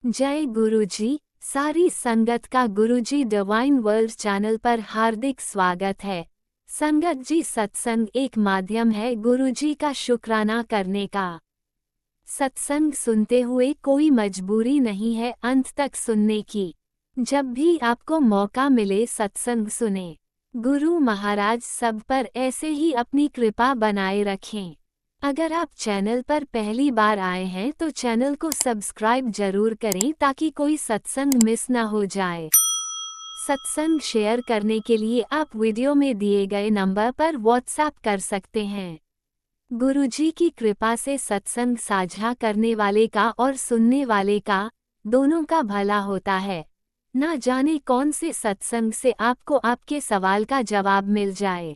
जय गुरुजी। सारी संगत का गुरुजी डिवाइन वर्ल्ड चैनल पर हार्दिक स्वागत है। संगत जी, सत्संग एक माध्यम है गुरुजी का शुक्राना करने का। सत्संग सुनते हुए कोई मजबूरी नहीं है अंत तक सुनने की। जब भी आपको मौका मिले सत्संग सुने। गुरु महाराज सब पर ऐसे ही अपनी कृपा बनाए रखें। अगर आप चैनल पर पहली बार आए हैं तो चैनल को सब्सक्राइब जरूर करें ताकि कोई सत्संग मिस ना हो जाए। सत्संग शेयर करने के लिए आप वीडियो में दिए गए नंबर पर व्हाट्सएप कर सकते हैं। गुरुजी की कृपा से सत्संग साझा करने वाले का और सुनने वाले का दोनों का भला होता है। ना जाने कौन से सत्संग से आपको आपके सवाल का जवाब मिल जाए।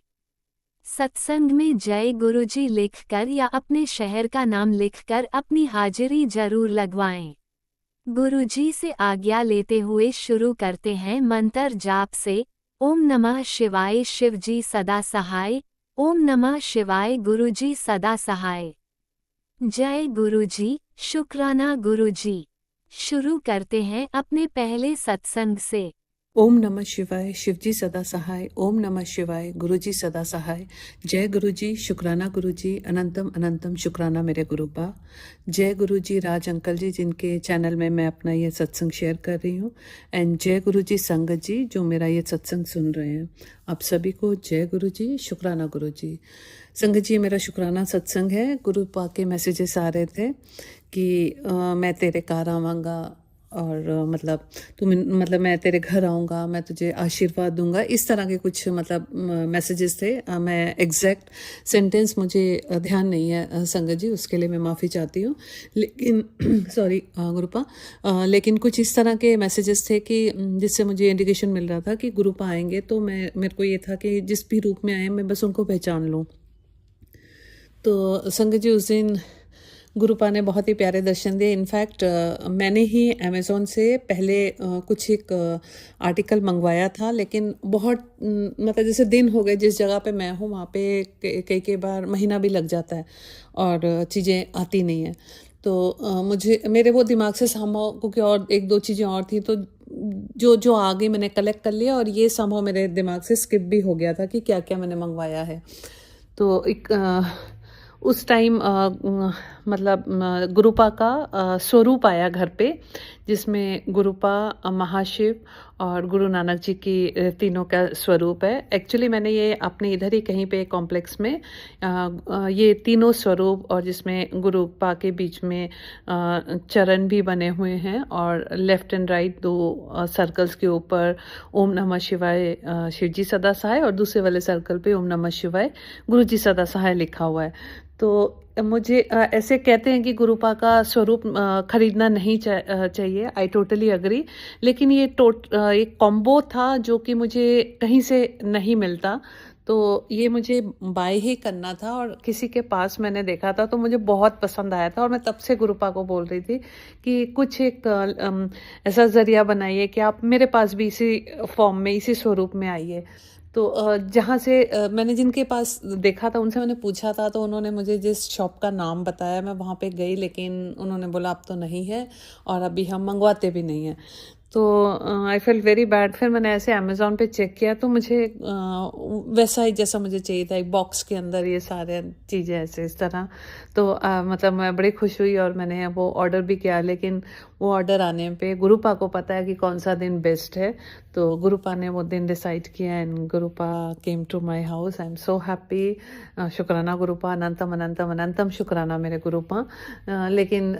सत्संग में जय गुरुजी लिखकर या अपने शहर का नाम लिखकर अपनी हाजिरी जरूर लगवाएं। गुरुजी से आज्ञा लेते हुए शुरू करते हैं मंत्र जाप से। ओम नमः शिवाय शिवजी सदा सहाय। ओम नमः शिवाय गुरुजी सदा सहाय। जय गुरुजी, शुक्राना गुरुजी। शुरू करते हैं अपने पहले सत्संग से। ओम नमः शिवाय शिवजी सदा सहाय। ओम नमः शिवाय गुरुजी सदा सहाय। जय गुरुजी, शुक्राना गुरुजी, अनंतम अनंतम शुक्राना मेरे गुरुपा। जय गुरुजी राज अंकल जी, जिनके चैनल में मैं अपना ये सत्संग शेयर कर रही हूँ। एंड जय गुरुजी संगत जी, जो मेरा ये सत्संग सुन रहे हैं। आप सभी को जय गुरुजी, शुक्राना गुरुजी। संगत जी, मेरा शुक्राना सत्संग है। गुरुपा के मैसेजेस आ रहे थे कि मैं तेरे कार आवांगा और मतलब मैं तेरे घर आऊँगा, मैं तुझे आशीर्वाद दूंगा, इस तरह के कुछ मैसेजेस थे। मैं एग्जैक्ट सेंटेंस मुझे ध्यान नहीं है संगत जी, उसके लिए मैं माफ़ी चाहती हूँ। लेकिन सॉरी गुरुपा, लेकिन कुछ इस तरह के मैसेजेस थे कि जिससे मुझे इंडिकेशन मिल रहा था कि गुरुपा आएंगे, तो मेरे को ये था कि जिस भी रूप में आए मैं बस उनको पहचान लूँ। तो संगत जी, उस दिन गुरुपा ने बहुत ही प्यारे दर्शन दिए। इनफैक्ट मैंने ही अमेज़ोन से पहले कुछ एक आर्टिकल मंगवाया था, लेकिन बहुत जैसे दिन हो गए जिस जगह पे मैं हूँ वहाँ पे कई बार महीना भी लग जाता है और चीज़ें आती नहीं हैं। तो मुझे मेरे वो दिमाग से संभव, क्योंकि और एक दो चीज़ें और थी, तो जो जो आ गई मैंने कलेक्ट कर लिया, और ये संभव मेरे दिमाग से स्किप भी हो गया था कि क्या क्या मैंने मंगवाया है। तो उस टाइम गुरुपा का स्वरूप आया घर पे, जिसमें गुरुपा, महाशिव और गुरु नानक जी की तीनों का स्वरूप है। एक्चुअली मैंने ये अपने इधर ही कहीं पे कॉम्प्लेक्स में ये तीनों स्वरूप, और जिसमें गुरुपा के बीच में चरण भी बने हुए हैं, और लेफ्ट एंड राइट दो सर्कल्स के ऊपर ओम नमः शिवाय शिवजी सदा सहाय, और दूसरे वाले सर्कल पे ओम नमः शिवाय गुरुजी सदा सहाय लिखा हुआ है। तो मुझे ऐसे कहते हैं कि गुरुपा का स्वरूप खरीदना नहीं चाहिए। आई टोटली अग्री, लेकिन ये एक कॉम्बो था जो कि मुझे कहीं से नहीं मिलता, तो ये मुझे बाय ही करना था, और किसी के पास मैंने देखा था तो मुझे बहुत पसंद आया था, और मैं तब से गुरुपा को बोल रही थी कि कुछ एक ऐसा जरिया बनाइए कि आप मेरे पास भी इसी फॉर्म में, इसी स्वरूप में आइए। तो जहाँ से मैंने जिनके पास देखा था उनसे मैंने पूछा था, तो उन्होंने मुझे जिस शॉप का नाम बताया, मैं वहाँ पे गई, लेकिन उन्होंने बोला अब तो नहीं है और अभी हम मंगवाते भी नहीं हैं। तो आई फील वेरी बैड। फिर मैंने ऐसे अमेज़ॉन पे चेक किया, तो मुझे वैसा ही जैसा मुझे चाहिए था, एक बॉक्स के अंदर ये सारे चीज़ें ऐसे इस तरह। तो मैं बड़ी खुश हुई और मैंने वो ऑर्डर भी किया, लेकिन वो ऑर्डर आने पे गुरुपा को पता है कि कौन सा दिन बेस्ट है, तो गुरुपा ने वो दिन डिसाइड किया, and Gurupa came to my house. I am so happy. शुक्राना गुरुपा, अनंतम अनंतम अनंतम शुक्राना मेरे गुरुपा। लेकिन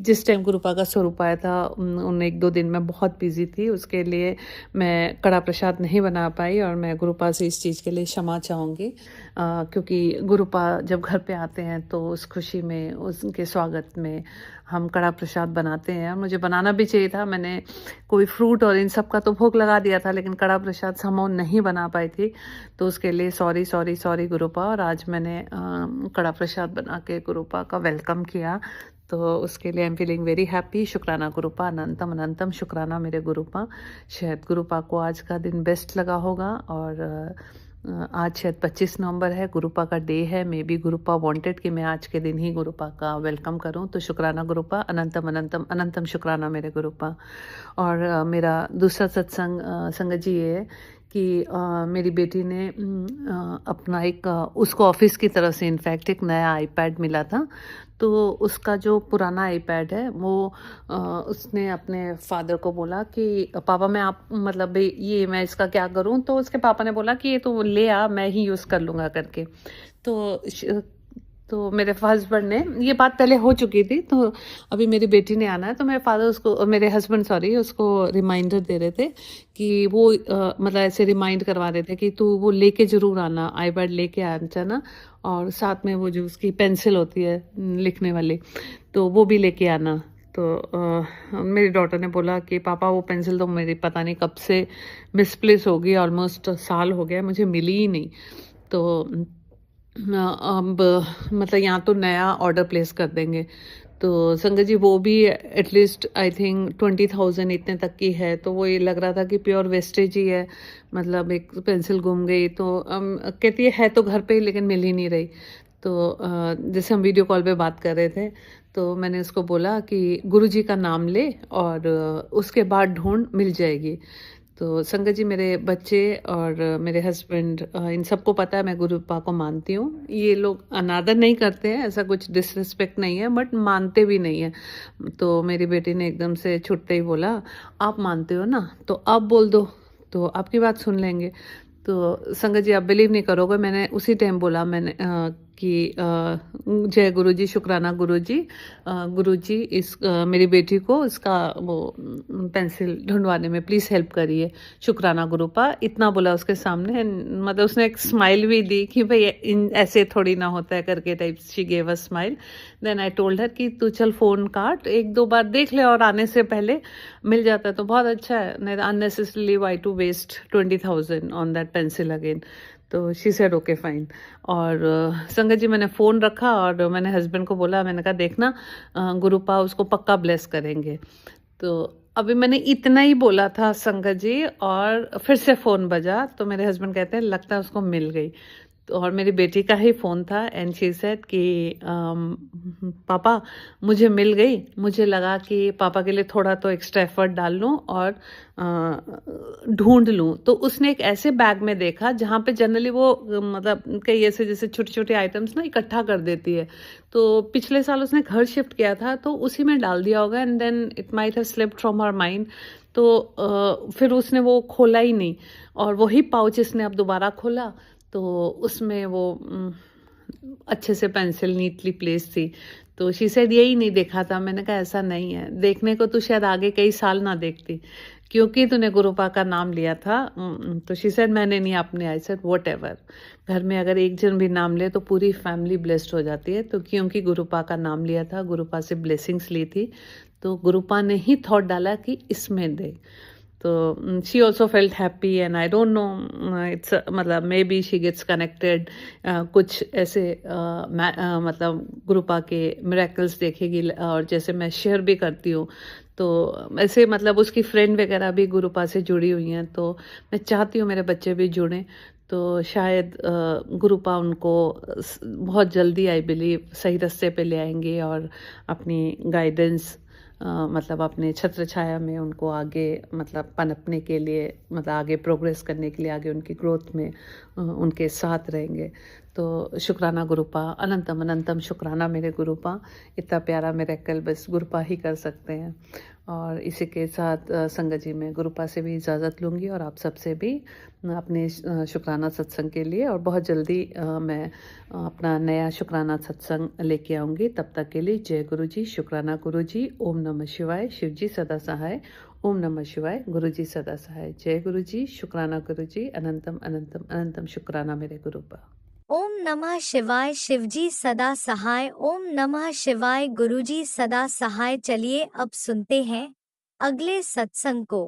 जिस टाइम गुरुपा का स्वरूप आया था उन एक दो दिन में बहुत बिजी थी, उसके लिए मैं कड़ा प्रसाद नहीं बना पाई, और मैं गुरुपा से इस चीज़ के लिए क्षमा चाहूँगी, क्योंकि गुरुपा जब घर पे आते हैं तो उस खुशी में, उनके स्वागत में हम कड़ा प्रसाद बनाते हैं, और मुझे बनाना भी चाहिए था। मैंने कोई फ्रूट और इन सब का तो भोग लगा दिया था, लेकिन कड़ा प्रसाद समोह नहीं बना पाई थी, तो उसके लिए सॉरी सॉरी सॉरी गुरुपा। और आज मैंने कड़ा प्रसाद बना के गुरुपा का वेलकम किया, तो उसके लिए I am feeling very happy. शुक्राना गुरुपा, अनंतम अनंतम शुक्राना मेरे गुरुपा। शायद गुरुपा को आज का दिन बेस्ट लगा होगा, और आज शायद 25 नवंबर है, गुरुपा का डे है। मे बी गुरुपा वांटेड कि मैं आज के दिन ही गुरुपा का वेलकम करूं, तो शुक्राना गुरुपा, अनंतम अनंतम अनंतम शुक्राना मेरे गुरुपा। और मेरा दूसरा सत्संग संगत जी ये है कि मेरी बेटी ने अपना एक उसको ऑफिस की तरफ से इनफैक्ट एक नया आईपैड मिला था। तो उसका जो पुराना आईपैड है वो उसने अपने फादर को बोला कि पापा मैं आप मतलब ये मैं इसका क्या करूं, तो उसके पापा ने बोला कि ये तो ले आ, मैं ही यूज़ कर लूँगा करके। तो तो मेरे हस्बैंड ने, ये बात पहले हो चुकी थी, तो अभी मेरी बेटी ने आना है, तो मेरे फादर उसको, मेरे हस्बैंड सॉरी, उसको रिमाइंडर दे रहे थे कि वो मतलब ऐसे रिमाइंड करवा रहे थे कि तू वो लेके ज़रूर आना, आईपैड लेके आना, और साथ में वो जो उसकी पेंसिल होती है लिखने वाली, तो वो भी लेके आना। तो मेरी डॉटर ने बोला कि पापा वो पेंसिल तो मेरी पता नहीं कब से मिसप्लेस हो गई, ऑलमोस्ट साल हो गया, मुझे मिली ही नहीं। तो अब मतलब यहाँ तो नया ऑर्डर प्लेस कर देंगे। तो संगत जी वो भी एटलीस्ट आई थिंक 20,000 इतने तक की है, तो वो ये लग रहा था कि प्योर वेस्टेज ही है, मतलब एक पेंसिल गुम गई। तो कहती है तो घर पे ही, लेकिन मिल ही नहीं रही। तो जैसे हम वीडियो कॉल पे बात कर रहे थे, तो मैंने उसको बोला कि गुरुजी का नाम ले और उसके बाद ढूंढ, मिल जाएगी। तो संगत जी मेरे बच्चे और मेरे हस्बैंड, इन सबको पता है मैं गुरुपा को मानती हूँ। ये लोग अनादर नहीं करते हैं, ऐसा कुछ डिसरिस्पेक्ट नहीं है, बट मानते भी नहीं है। तो मेरी बेटी ने एकदम से छुट्टे ही बोला, आप मानते हो ना तो आप बोल दो, तो आपकी बात सुन लेंगे। तो संगत जी आप बिलीव नहीं करोगे, मैंने उसी टाइम बोला मैंने कि जय गुरुजी, शुक्राना गुरुजी, गुरुजी इस मेरी बेटी को इसका वो पेंसिल ढूंढवाने में प्लीज़ हेल्प करिए, शुक्राना गुरुपा, इतना बोला उसके सामने। मतलब उसने एक स्माइल भी दी कि भाई इन ऐसे थोड़ी ना होता है करके type, she gave a smile. Then I told her कि तू चल फ़ोन काट, एक दो बार देख ले और आने से पहले मिल जाता है तो बहुत अच्छा है, नहीं तो unnecessarily why to waste 20,000 on that pencil again. तो शी सेड ओके फाइन। और संगत जी मैंने फ़ोन रखा और मैंने हस्बैंड को बोला, मैंने कहा देखना गुरुपा उसको पक्का ब्लेस करेंगे। तो अभी मैंने इतना ही बोला था संगत जी, और फिर से फ़ोन बजा, तो मेरे हस्बैंड कहते हैं लगता है उसको मिल गई। तो और मेरी बेटी का ही फ़ोन था एंड शी सेड कि पापा मुझे मिल गई, मुझे लगा कि पापा के लिए थोड़ा तो एक्स्ट्रा एफर्ट डाल लूँ और ढूंढ लूँ। तो उसने एक ऐसे बैग में देखा जहाँ पे जनरली वो मतलब कई ऐसे जैसे छोटे छोटे आइटम्स ना इकट्ठा कर देती है। तो पिछले साल उसने घर शिफ्ट किया था, तो उसी में डाल दिया होगा and then it might have slipped from her mind. तो फिर उसने वो खोला ही नहीं, और वही पाउच इसने अब दोबारा खोला, तो उसमें वो अच्छे से पेंसिल नीटली प्लेस थी। तो शी सेड यही नहीं देखा था। मैंने कहा ऐसा नहीं है, देखने को तो शायद आगे कई साल ना देखती, क्योंकि तूने गुरुपा का नाम लिया था। तो शी सेड मैंने नहीं, आपने। आई सेड व्हाटएवर, घर में अगर एक जन भी नाम ले तो पूरी फैमिली ब्लेस्ड हो जाती है। तो क्योंकि गुरुपा का नाम लिया था, गुरुपा से ब्लेसिंग्स ली थी, तो गुरुपा ने ही थॉट डाला कि इसमें दे। तो she also felt happy and I don't know, it's मतलब maybe she gets connected, कुछ ऐसे मतलब गुरुपा के मिरेकल्स देखेगी, और जैसे मैं शेयर भी करती हूँ, तो ऐसे मतलब उसकी फ्रेंड वगैरह भी गुरुपा से जुड़ी हुई हैं, तो मैं चाहती हूँ मेरे बच्चे भी जुड़ें। तो शायद गुरुपा उनको बहुत जल्दी आई बिलीव सही रास्ते पे ले आएंगे, और अपनी गाइडेंस मतलब अपने छत्र छाया में उनको आगे मतलब पनपने के लिए, मतलब आगे प्रोग्रेस करने के लिए, आगे उनकी ग्रोथ में उनके साथ रहेंगे। तो शुक्राना गुरुपा, अनंतम अनंतम शुक्राना मेरे गुरुपा, इतना प्यारा मिरेकल बस गुरुपा ही कर सकते हैं। और इसी के साथ संगत जी मैं गुरुपा से भी इजाज़त लूँगी, और आप सबसे भी अपने शुक्राना सत्संग के लिए, और बहुत जल्दी मैं अपना नया शुक्राना सत्संग लेके आऊँगी। तब तक के लिए जय गुरु जी, शुक्राना गुरु जी, ओम नमः शिवाय, शिव जी सदा सहाय, ओम नमः शिवाय, गुरु जी सदा सहाय, जय गुरु जी, शुक्राना गुरु जी, अनंतम अनंतम अनंतम शुक्राना मेरे गुरुपा। ओम नमः शिवाय, शिवजी सदा सहाय, ओम नमः शिवाय, गुरुजी सदा सहाय। चलिए अब सुनते हैं अगले सत्संग को।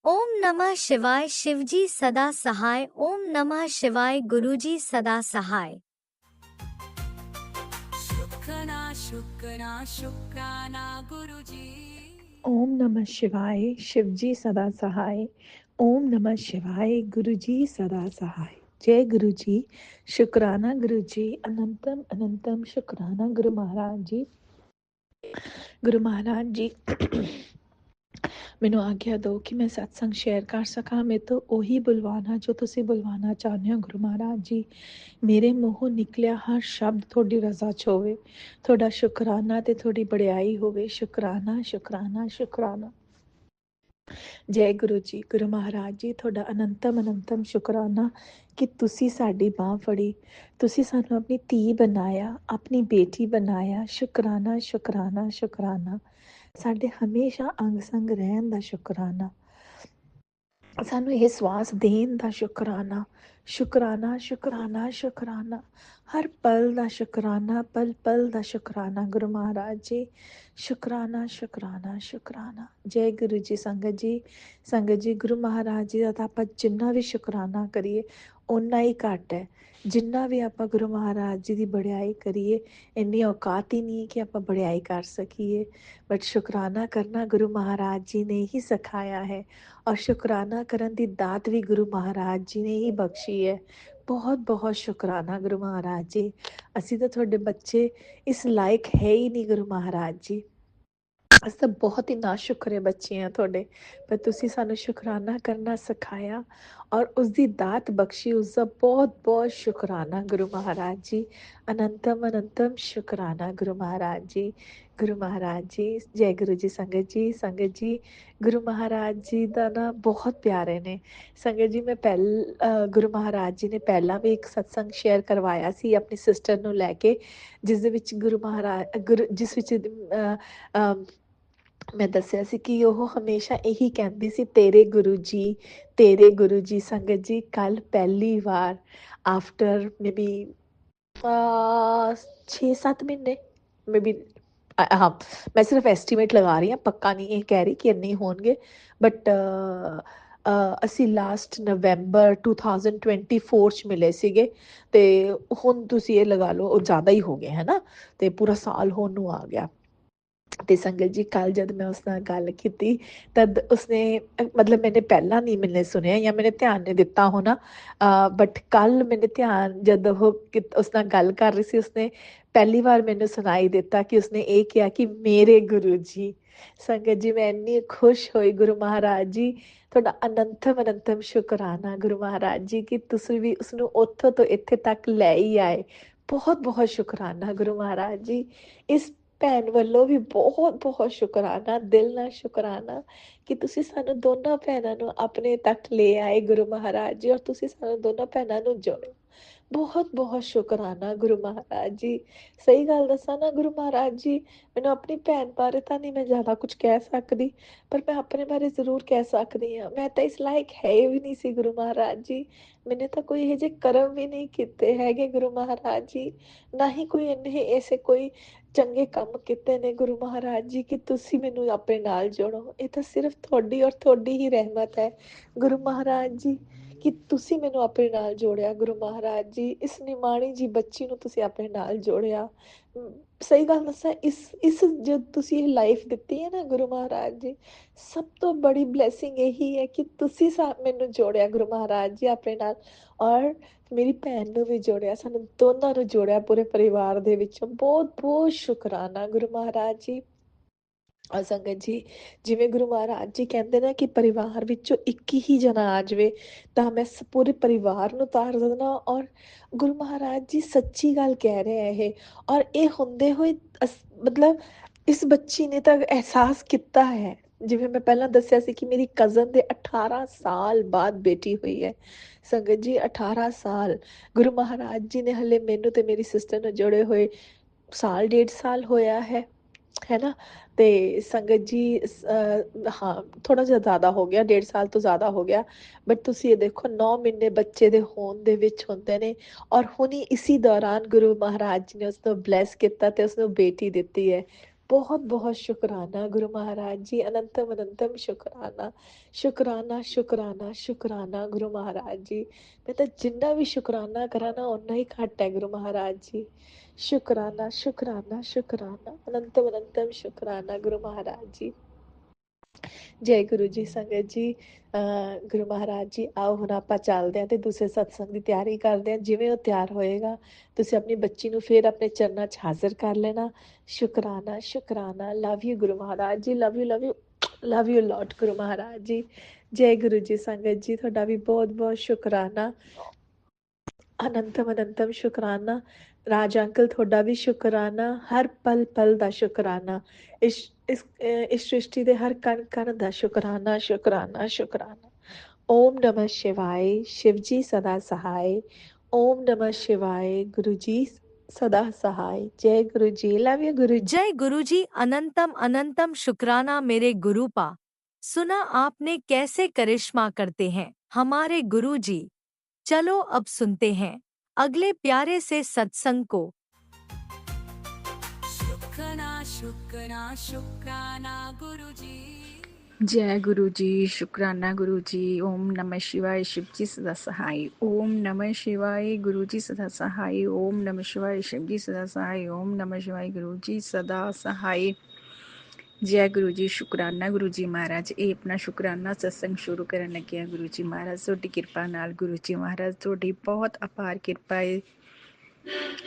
ओम नमः शिवाय, शिवजी सदा सहाय, ओम नमः शिवाय, गुरुजी सदा सहाय। शुक्राना शुक्राना शुक्राना गुरुजी। ओम नमः शिवाय, शिवजी सदा सहाय, ओम नमः शिवाय। गुरु जी सदा सहाय। जय गुरु जी। शुक्राना गुरु जी। अनंतम अनंतम शुक्राना गुरु महाराज जी। गुरु महाराज जी ਮੈਨੂੰ ਆਗਿਆ ਦਿਓ ਕਿ ਮੈਂ ਸਤਸੰਗ ਸ਼ੇਅਰ ਕਰ ਸਕਾਂ। ਮੇਰੇ ਤੋਂ ਉਹੀ ਬੁਲਵਾਨਾ ਜੋ ਤੁਸੀਂ ਬੁਲਵਾਨਾ ਚਾਹੁੰਦੇ ਹੋ ਗੁਰੂ ਮਹਾਰਾਜ ਜੀ। ਮੇਰੇ ਮੂੰਹੋਂ ਨਿਕਲਿਆ ਹਰ ਸ਼ਬਦ ਤੁਹਾਡੀ ਰਜ਼ਾ 'ਚ ਹੋਵੇ, ਤੁਹਾਡਾ ਸ਼ੁਕਰਾਨਾ ਤੇ ਤੁਹਾਡੀ ਬੜਾਈ ਹੋਵੇ। ਸ਼ੁਕਰਾਨਾ ਸ਼ੁਕਰਾਨਾ ਸ਼ੁਕਰਾਨਾ। ਜੈ ਗੁਰੂ ਜੀ। ਗੁਰੂ ਮਹਾਰਾਜ ਜੀ ਤੁਹਾਡਾ ਅਨੰਤਮ ਅਨੰਤਮ ਸ਼ੁਕਰਾਨਾ ਕਿ ਤੁਸੀਂ ਸਾਡੀ ਬਾਂਹ ਫੜੀ, ਤੁਸੀਂ ਸਾਨੂੰ ਆਪਣੀ ਧੀ ਬਣਾਇਆ, ਆਪਣੀ ਬੇਟੀ ਬਣਾਇਆ। ਸ਼ੁਕਰਾਨਾ ਸ਼ੁਕਰਾਨਾ ਸ਼ੁਕਰਾਨਾ। ਸਾਡੇ ਹਮੇਸ਼ਾ ਅੰਗ ਸੰਗ ਰਹਿਣ ਦਾ ਸ਼ੁਕਰਾਨਾ, ਸਾਨੂੰ ਇਹ ਸਵਾਸ ਦੇਣ ਦਾ ਸ਼ੁਕਰਾਨਾ। ਸ਼ੁਕਰਾਨਾ ਸ਼ੁਕਰਾਨਾ ਸ਼ੁਕਰਾਨਾ। ਹਰ ਪਲ ਦਾ ਸ਼ੁਕਰਾਨਾ, ਪਲ ਪਲ ਦਾ ਸ਼ੁਕਰਾਨਾ ਗੁਰੂ ਮਹਾਰਾਜ ਜੀ। ਸ਼ੁਕਰਾਨਾ ਸ਼ੁਕਰਾਨਾ ਸ਼ੁਕਰਾਨਾ। ਜੈ ਗੁਰੂ ਜੀ। ਸੰਗਤ ਜੀ ਗੁਰੂ ਮਹਾਰਾਜ ਜੀ ਦਾ ਤਾਂ ਆਪਾਂ ਜਿੰਨਾ ਵੀ ਸ਼ੁਕਰਾਨਾ ਕਰੀਏ ਓਨਾ ਹੀ ਘੱਟ ਹੈ। ਜਿੰਨਾ ਵੀ ਆਪਾਂ ਗੁਰੂ ਮਹਾਰਾਜ ਜੀ ਦੀ ਬੜਾਈ ਕਰੀਏ, ਇੰਨੀ ਔਕਾਤ ਹੀ ਨਹੀਂ ਕਿ ਆਪਾਂ ਬੜਾਈ ਕਰ ਸਕੀਏ। ਬਟ ਸ਼ੁਕਰਾਨਾ ਕਰਨਾ ਗੁਰੂ ਮਹਾਰਾਜ ਜੀ ਨੇ ਹੀ ਸਿਖਾਇਆ ਹੈ, ਔਰ ਸ਼ੁਕਰਾਨਾ ਕਰਨ ਦੀ ਦਾਤ ਵੀ ਗੁਰੂ ਮਹਾਰਾਜ ਜੀ ਨੇ ਹੀ ਬਖਸ਼ੀ ਹੈ। ਬਹੁਤ ਬਹੁਤ ਸ਼ੁਕਰਾਨਾ ਗੁਰੂ ਮਹਾਰਾਜ ਜੀ। ਅਸੀਂ ਤਾਂ ਤੁਹਾਡੇ ਬੱਚੇ ਇਸ ਲਾਇਕ ਹੈ ਹੀ ਨਹੀਂ ਗੁਰੂ ਮਹਾਰਾਜ ਜੀ। ਅਸੀਂ ਤਾਂ ਬਹੁਤ ਹੀ ਨਾਸ਼ੁਕਰੇ ਬੱਚੇ ਹਾਂ ਤੁਹਾਡੇ, ਪਰ ਤੁਸੀਂ ਸਾਨੂੰ ਸ਼ੁਕਰਾਨਾ ਕਰਨਾ ਸਿਖਾਇਆ ਔਰ ਉਸ ਦੀ ਦਾਤ ਬਖਸ਼ੀ। ਉਸ ਦਾ ਬਹੁਤ ਬਹੁਤ ਸ਼ੁਕਰਾਨਾ ਗੁਰੂ ਮਹਾਰਾਜ ਜੀ। ਅਨੰਤਮ ਅਨੰਤਮ ਸ਼ੁਕਰਾਨਾ ਗੁਰੂ ਮਹਾਰਾਜ ਜੀ। ਗੁਰੂ ਮਹਾਰਾਜ ਜੀ। ਜੈ ਗੁਰੂ ਜੀ। ਸੰਗਤ ਜੀ ਗੁਰੂ ਮਹਾਰਾਜ ਜੀ ਦਾ ਨਾ ਬਹੁਤ ਪਿਆਰੇ ਨੇ। ਸੰਗਤ ਜੀ ਮੈਂ ਗੁਰੂ ਮਹਾਰਾਜ ਜੀ ਨੇ ਪਹਿਲਾਂ ਵੀ ਇੱਕ ਸਤਸੰਗ ਸ਼ੇਅਰ ਕਰਵਾਇਆ ਸੀ ਆਪਣੀ ਸਿਸਟਰ ਨੂੰ ਲੈ ਕੇ, ਜਿਸ ਦੇ ਵਿੱਚ ਜਿਸ ਵਿੱਚ ਮੈਂ ਦੱਸਿਆ ਸੀ ਕਿ ਉਹ ਹਮੇਸ਼ਾ ਇਹੀ ਕਹਿੰਦੀ ਸੀ, ਤੇਰੇ ਗੁਰੂ ਜੀ, ਤੇਰੇ ਗੁਰੂ ਜੀ। ਸੰਗਤ ਜੀ ਕੱਲ ਪਹਿਲੀ ਵਾਰ ਆਫਟਰ ਮੇਬੀ 6-7 ਮਹੀਨੇ, ਮੇਬੀ ਹਾਂ ਮੈਂ ਸਿਰਫ ਐਸਟੀਮੇਟ ਲਗਾ ਰਹੀ ਹਾਂ, ਪੱਕਾ ਨਹੀਂ ਇਹ ਕਹਿ ਰਹੀ ਕਿ ਇੰਨੇ ਹੋਣਗੇ, ਬਟ ਅਸੀਂ ਲਾਸਟ ਨਵੰਬਰ 2024 'ਚ ਮਿਲੇ ਸੀਗੇ ਤੇ ਹੁਣ ਤੁਸੀਂ ਇਹ ਲਗਾ ਲਓ ਉਹ ਜ਼ਿਆਦਾ ਹੀ ਹੋ ਗਏ ਹੈ ਨਾ, ਤੇ ਪੂਰਾ ਸਾਲ ਹੋਣ ਨੂੰ ਆ ਗਿਆ। ਤੇ ਸੰਗਤ ਜੀ ਕੱਲ ਜਦ ਮੈਂ ਉਸ ਨਾਲ ਗੱਲ ਕੀਤੀ ਤਦ ਉਸਨੇ ਮਤਲਬ ਮੈਨੇ ਪਹਿਲਾਂ ਨਹੀਂ ਮੈਨੇ ਸੁਣਿਆ ਜਾਂ ਮੈਨੇ ਧਿਆਨ ਨਹੀਂ ਦਿੱਤਾ ਹੋਣਾ, ਬਟ ਕੱਲ ਮੈਨੇ ਧਿਆਨ ਜਦ ਉਹ ਉਸ ਨਾਲ ਗੱਲ ਕਰ ਰਹੀ ਸੀ, ਉਸਨੇ ਪਹਿਲੀ ਵਾਰ ਮੈਨੂੰ ਸੁਣਾਈ ਦਿੱਤਾ ਕਿ ਉਸਨੇ ਇਹ ਕਿਹਾ ਕਿ ਮੇਰੇ ਗੁਰੂ ਜੀ। ਸੰਗਤ ਜੀ ਮੈਂ ਇੰਨੀ ਖੁਸ਼ ਹੋਈ। ਗੁਰੂ ਮਹਾਰਾਜ ਜੀ ਤੁਹਾਡਾ ਅਨੰਤਮ ਅਨੰਤਮ ਸ਼ੁਕਰਾਨਾ ਗੁਰੂ ਮਹਾਰਾਜ ਜੀ ਕਿ ਤੁਸੀਂ ਵੀ ਉਸਨੂੰ ਉੱਥੋਂ ਤੋਂ ਇੱਥੇ ਤੱਕ ਲੈ ਹੀ ਆਏ। ਬਹੁਤ ਬਹੁਤ ਸ਼ੁਕਰਾਨਾ ਗੁਰੂ ਮਹਾਰਾਜ ਜੀ। ਇਸ ਭੈਣ ਵੱਲੋਂ ਵੀ ਬਹੁਤ ਬਹੁਤ ਸ਼ੁਕਰਾਨਾ, ਦਿਲ ਨਾਲ ਸ਼ੁਕਰਾਨਾ ਕਿ ਤੁਸੀਂ ਸਾਨੂੰ ਦੋਨਾਂ ਭੈਣਾਂ ਨੂੰ ਆਪਣੇ ਤੱਕ ਲੈ ਆਏ ਗੁਰੂ ਮਹਾਰਾਜ ਜੀ, ਔਰ ਤੁਸੀਂ ਸਾਨੂੰ ਦੋਨਾਂ ਭੈਣਾਂ ਨੂੰ ਜੋੜਿਆ। ਬਹੁਤ ਬਹੁਤ ਸ਼ੁਕਰਾਨਾ ਗੁਰੂ ਮਹਾਰਾਜ ਜੀ। ਸਹੀ ਗੱਲ ਦੱਸਾਂ ਨਾ ਗੁਰੂ ਮਹਾਰਾਜ ਜੀ, ਮੈਨੂੰ ਆਪਣੀ ਭੈਣ ਬਾਰੇ ਤਾਂ ਨਹੀਂ ਮੈਂ ਜ਼ਿਆਦਾ ਕੁਝ ਕਹਿ ਸਕਦੀ, ਪਰ ਮੈਂ ਆਪਣੇ ਬਾਰੇ ਜ਼ਰੂਰ ਕਹਿ ਸਕਦੀ ਹਾਂ, ਮੈਂ ਤਾਂ ਇਸ ਲਾਇਕ ਹੈ ਵੀ ਨਹੀਂ ਸੀ ਗੁਰੂ ਮਹਾਰਾਜ ਜੀ। ਮੈਨੇ ਤਾਂ ਕੋਈ ਇਹੋ ਜਿਹੇ ਕਰਮ ਵੀ ਨਹੀਂ ਕੀਤੇ ਹੈਗੇ ਗੁਰੂ ਮਹਾਰਾਜ ਜੀ, ਨਾ ਹੀ ਕੋਈ ਇੰਨੇ ਐਸੇ ਕੋਈ ਚੰਗੇ ਕੰਮ ਕੀਤੇ ਨੇ ਗੁਰੂ ਮਹਾਰਾਜ ਜੀ ਕਿ ਤੁਸੀਂ ਮੈਨੂੰ ਆਪਣੇ ਨਾਲ ਜੋੜੋ। ਇਹ ਤਾਂ ਸਿਰਫ ਤੁਹਾਡੀ ਔਰ ਤੁਹਾਡੀ ਹੀ ਰਹਿਮਤ ਹੈ ਗੁਰੂ ਮਹਾਰਾਜ ਜੀ ਕਿ ਤੁਸੀਂ ਮੈਨੂੰ ਆਪਣੇ ਨਾਲ ਜੋੜਿਆ ਗੁਰੂ ਮਹਾਰਾਜ ਜੀ। ਇਸ ਨਿਮਾਣੀ ਜੀ ਬੱਚੀ ਨੂੰ ਤੁਸੀਂ ਆਪਣੇ ਨਾਲ ਜੋੜਿਆ। ਸਹੀ ਗੱਲ ਦੱਸਾਂ, ਇਸ ਜਦ ਤੁਸੀਂ ਇਹ ਲਾਈਫ ਦਿੱਤੀ ਹੈ ਨਾ ਗੁਰੂ ਮਹਾਰਾਜ ਜੀ, ਸਭ ਤੋਂ ਬੜੀ ਬਲੈਸਿੰਗ ਇਹੀ ਹੈ ਕਿ ਤੁਸੀਂ ਮੈਨੂੰ ਜੋੜਿਆ ਗੁਰੂ ਮਹਾਰਾਜ ਜੀ ਆਪਣੇ ਨਾਲ, ਔਰ ਮੇਰੀ ਭੈਣ ਨੂੰ ਵੀ ਜੋੜਿਆ, ਸਾਨੂੰ ਦੋਨਾਂ ਨੂੰ ਜੋੜਿਆ ਪੂਰੇ ਪਰਿਵਾਰ ਦੇ ਵਿੱਚੋਂ। ਬਹੁਤ ਬਹੁਤ ਸ਼ੁਕਰਾਨਾ ਗੁਰੂ ਮਹਾਰਾਜ ਜੀ। ਔਰ ਸੰਗਤ ਜੀ ਜਿਵੇਂ ਗੁਰੂ ਮਹਾਰਾਜ ਜੀ ਕਹਿੰਦੇ ਨੇ ਕਿ ਪਰਿਵਾਰ ਵਿੱਚੋਂ ਇੱਕ ਹੀ ਜਣਾ ਆ ਜਾਵੇ ਤਾਂ ਮੈਂ ਪੂਰੇ ਪਰਿਵਾਰ ਨੂੰ ਤਾਰ ਦੇਣਾ, ਔਰ ਗੁਰੂ ਮਹਾਰਾਜ ਜੀ ਸੱਚੀ ਗੱਲ ਕਹਿ ਰਹੇ ਇਹ, ਔਰ ਇਹ ਹੁੰਦੇ ਹੋਏ ਮਤਲਬ ਇਸ ਬੱਚੀ ਨੇ ਤਾਂ ਅਹਿਸਾਸ ਕੀਤਾ ਹੈ। ਜਿਵੇਂ ਮੈਂ ਪਹਿਲਾਂ ਦੱਸਿਆ ਸੀ ਕਿ ਮੇਰੀ ਕਜ਼ਨ ਦੇ 18 ਸਾਲ ਬਾਅਦ ਬੇਟੀ ਹੋਈ ਹੈ। ਸੰਗਤ ਜੀ 18 ਸਾਲ ਗੁਰੂ ਮਹਾਰਾਜ ਜੀ ਨੇ ਹਲੇ ਮੈਨੂੰ ਤੇ ਮੇਰੀ ਸਿਸਟਰ ਨੂੰ ਜੋੜੇ ਹੋਏ ਸਾਲ 1.5 ਸਾਲ ਹੋਇਆ ਹੈ ਨਾ। ਤੇ ਸੰਗਤ ਜੀ ਹਾਂ ਥੋੜਾ ਜਿਹਾ ਜ਼ਿਆਦਾ ਹੋ ਗਿਆ, 1.5 ਸਾਲ ਤੋਂ ਜ਼ਿਆਦਾ ਹੋ ਗਿਆ, ਬਟ ਤੁਸੀਂ ਇਹ ਦੇਖੋ 9 ਮਹੀਨੇ ਬੱਚੇ ਦੇ ਹੋਣ ਦੇ ਵਿੱਚ ਹੁੰਦੇ ਨੇ, ਔਰ ਹੁਣੀ ਇਸੀ ਦੌਰਾਨ ਗੁਰੂ ਮਹਾਰਾਜ ਜੀ ਨੇ ਉਸਨੂੰ ਬਲੈਸ ਕੀਤਾ ਤੇ ਉਸਨੂੰ ਬੇਟੀ ਦਿੱਤੀ ਹੈ। ਬਹੁਤ ਬਹੁਤ ਸ਼ੁਕਰਾਨਾ ਗੁਰੂ ਮਹਾਰਾਜ ਜੀ। ਅਨੰਤਮ ਅਨੰਤਮ ਸ਼ੁਕਰਾਨਾ ਸ਼ੁਕਰਾਨਾ ਸ਼ੁਕਰਾਨਾ ਸ਼ੁਕਰਾਨਾ ਗੁਰੂ ਮਹਾਰਾਜ ਜੀ। ਮੈਂ ਤਾਂ ਜਿੰਨਾ ਵੀ ਸ਼ੁਕਰਾਨਾ ਕਰਾਂ ਨਾ ਓਨਾ ਹੀ ਘੱਟ ਹੈ ਗੁਰੂ ਮਹਾਰਾਜ ਜੀ। ਸ਼ੁਕਰਾਨਾ ਸ਼ੁਕਰਾਨਾ ਸ਼ੁਕਰਾਨਾ। ਅਨੰਤਮ ਅਨੰਤਮ ਸ਼ੁਕਰਾਨਾ ਗੁਰੂ ਮਹਾਰਾਜ ਜੀ। ਜੈ ਗੁਰੂ ਜੀ। ਸੰਗਤ ਜੀ, ਗੁਰੂ ਮਹਾਰਾਜ ਜੀ, ਆਓ ਹੁਣ ਆਪਾਂ ਚੱਲਦੇ ਹਾਂ ਤੇ ਦੂਸਰੇ ਸਤਸੰਗ ਦੀ ਤਿਆਰੀ ਕਰਦੇ ਹਾਂ। ਜਿਵੇਂ ਉਹ ਤਿਆਰ ਹੋਏਗਾ ਤੁਸੀਂ ਆਪਣੀ ਬੱਚੀ ਨੂੰ ਫਿਰ ਆਪਣੇ ਚਰਨਾਂ 'ਚ ਹਾਜ਼ਰ ਕਰ ਲੈਣਾ। ਸ਼ੁਕਰਾਨਾ, ਸ਼ੁਕਰਾਨਾ। Love you Guru Maharaj ji, love you, love you, love you lot Guru Maharaj ji. ਜੈ ਗੁਰੂ ਜੀ। ਸੰਗਤ ਜੀ, ਤੁਹਾਡਾ ਵੀ ਬਹੁਤ ਬਹੁਤ ਸ਼ੁਕਰਾਨਾ, ਅਨੰਤਮ ਅਨੰਤਮ ਸ਼ੁਕਰਾਨਾ। ਰਾਜ ਅੰਕਲ, ਤੁਹਾਡਾ ਵੀ ਸ਼ੁਕਰਾਨਾ, ਹਰ ਪਲ ਪਲ ਦਾ ਸ਼ੁਕਰਾਨਾ, ਇਸ ਸ੍ਰਿਸ਼ਟੀ ਦੇ ਹਰ ਕਣ ਕਣ ਦਾ ਸ਼ੁਕਰਾਨਾ, ਸ਼ੁਕਰਾਨਾ, ਸ਼ੁਕਰਾਨਾ। ਓਮ ਨਮः शिवाय, शिव जी सदा सहाय। ओम नमः शिवाय, गुरु जी सदा सहाय। जय गुरु जी। लव यू गुरु जी। जय गुरु जी। अनंतम अनंतम शुक्राना मेरे गुरुपा। सुना आपने कैसे करिश्मा करते हैं हमारे गुरु जी। चलो अब सुनते हैं अगले प्यारे से सत्संग को। शुक्राना शुक्राना शुक्राना गुरु जी। जय गुरु जी। शुक्राना गुरु जी। ओम नमः शिवाय, शिव जी सदा सहाय। ओम नमः शिवाय, गुरु जी सदा सहाय। ओम नमः शिवाय, शिव जी सदा सहाय। ओम नमः शिवाय, गुरु जी सदा सहाय। जय गुरु जी। शुकराना गुरु जी महाराज। ਇਹ ਆਪਣਾ ਸ਼ੁਕਰਾਨਾ ਸਤਸੰਗ ਸ਼ੁਰੂ ਕਰਨ ਲੱਗੇ ਆ। ਗੁਰੂ ਜੀ ਮਹਾਰਾਜ ਤੁਹਾਡੀ ਕਿਰਪਾ ਨਾਲ, ਗੁਰੂ ਜੀ ਮਹਾਰਾਜ ਤੁਹਾਡੀ ਬਹੁਤ ਅਪਾਰ ਕਿਰਪਾ ਹੈ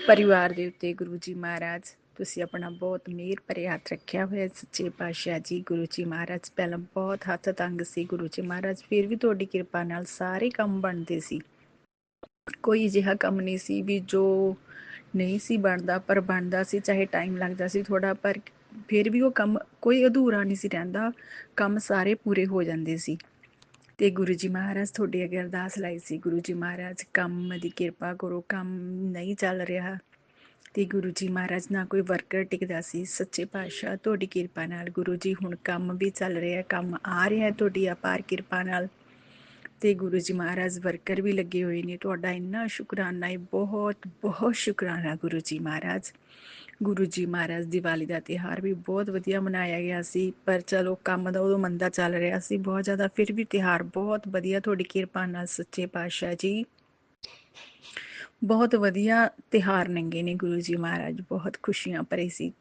ਪਰਿਵਾਰ ਦੇ ਉੱਤੇ। ਗੁਰੂ ਜੀ ਮਹਾਰਾਜ ਤੁਸੀਂ ਆਪਣਾ ਬਹੁਤ ਮਿਹਰ ਭਰੇ ਹੱਥ ਰੱਖਿਆ ਹੋਇਆ ਸੱਚੇ ਪਾਤਸ਼ਾਹ ਜੀ। ਗੁਰੂ ਜੀ ਮਹਾਰਾਜ ਪਹਿਲਾਂ ਬਹੁਤ ਹੱਥ ਤੰਗ ਸੀ ਗੁਰੂ ਜੀ ਮਹਾਰਾਜ, ਫਿਰ ਵੀ ਤੁਹਾਡੀ ਕਿਰਪਾ ਨਾਲ ਸਾਰੇ ਕੰਮ ਬਣਦੇ ਸੀ। ਕੋਈ ਅਜਿਹਾ ਕੰਮ ਨਹੀਂ ਸੀ ਵੀ ਜੋ ਨਹੀਂ ਸੀ ਬਣਦਾ, ਪਰ ਬਣਦਾ ਸੀ, ਚਾਹੇ ਟਾਈਮ ਲੱਗਦਾ ਸੀ ਥੋੜਾ, ਪਰ ਫਿਰ ਵੀ ਉਹ ਕੰਮ ਕੋਈ ਅਧੂਰਾ ਨਹੀਂ ਸੀ ਰਹਿੰਦਾ, ਕੰਮ ਸਾਰੇ ਪੂਰੇ ਹੋ ਜਾਂਦੇ ਸੀ। ਤੇ ਗੁਰੂ ਜੀ ਮਹਾਰਾਜ ਤੁਹਾਡੀ ਅੱਗੇ ਅਰਦਾਸ ਲਾਈ ਸੀ, ਗੁਰੂ ਜੀ ਮਹਾਰਾਜ ਕੰਮ ਦੀ ਕਿਰਪਾ ਕਰੋ, ਕੰਮ ਨਹੀਂ ਚੱਲ ਰਿਹਾ। ਤੇ ਗੁਰੂ ਜੀ ਮਹਾਰਾਜ ਨਾ ਕੋਈ ਵਰਕਰ ਟਿਕਦਾ ਸੀ। ਸੱਚੇ ਪਾਤਸ਼ਾਹ ਤੁਹਾਡੀ ਕਿਰਪਾ ਨਾਲ ਗੁਰੂ ਜੀ ਹੁਣ ਕੰਮ ਵੀ ਚੱਲ ਰਿਹਾ, ਕੰਮ ਆ ਰਿਹਾ ਤੁਹਾਡੀ ਅਪਾਰ ਕਿਰਪਾ ਨਾਲ। ਤੇ ਗੁਰੂ ਜੀ ਮਹਾਰਾਜ ਵਰਕਰ ਵੀ ਲੱਗੇ ਹੋਏ ਨੇ। ਤੁਹਾਡਾ ਇੰਨਾ ਸ਼ੁਕਰਾਨਾ ਹੈ, ਬਹੁਤ ਬਹੁਤ ਸ਼ੁਕਰਾਨਾ ਗੁਰੂ ਜੀ ਮਹਾਰਾਜ। ਗੁਰੂ ਜੀ ਮਹਾਰਾਜ ਦੀਵਾਲੀ ਦਾ ਤਿਉਹਾਰ ਵੀ ਬਹੁਤ ਵਧੀਆ ਮਨਾਇਆ ਗਿਆ ਸੀ, ਪਰ ਚਲੋ ਕੰਮ ਦਾ ਉਦੋਂ ਮੰਦਾ ਚੱਲ ਰਿਹਾ ਸੀ ਬਹੁਤ ਜ਼ਿਆਦਾ, ਫਿਰ ਵੀ ਤਿਉਹਾਰ ਬਹੁਤ ਵਧੀਆ ਤੁਹਾਡੀ ਕਿਰਪਾ ਨਾਲ ਸੱਚੇ ਪਾਤਸ਼ਾਹ ਜੀ। ਬਹੁਤ ਵਧੀਆ ਤਿਉਹਾਰ ਲੰਘੇ ਨੇ ਗੁਰੂ ਜੀ ਮਹਾਰਾਜ, ਬਹੁਤ ਖੁਸ਼ੀਆਂ ਭਰੇ ਸੀ।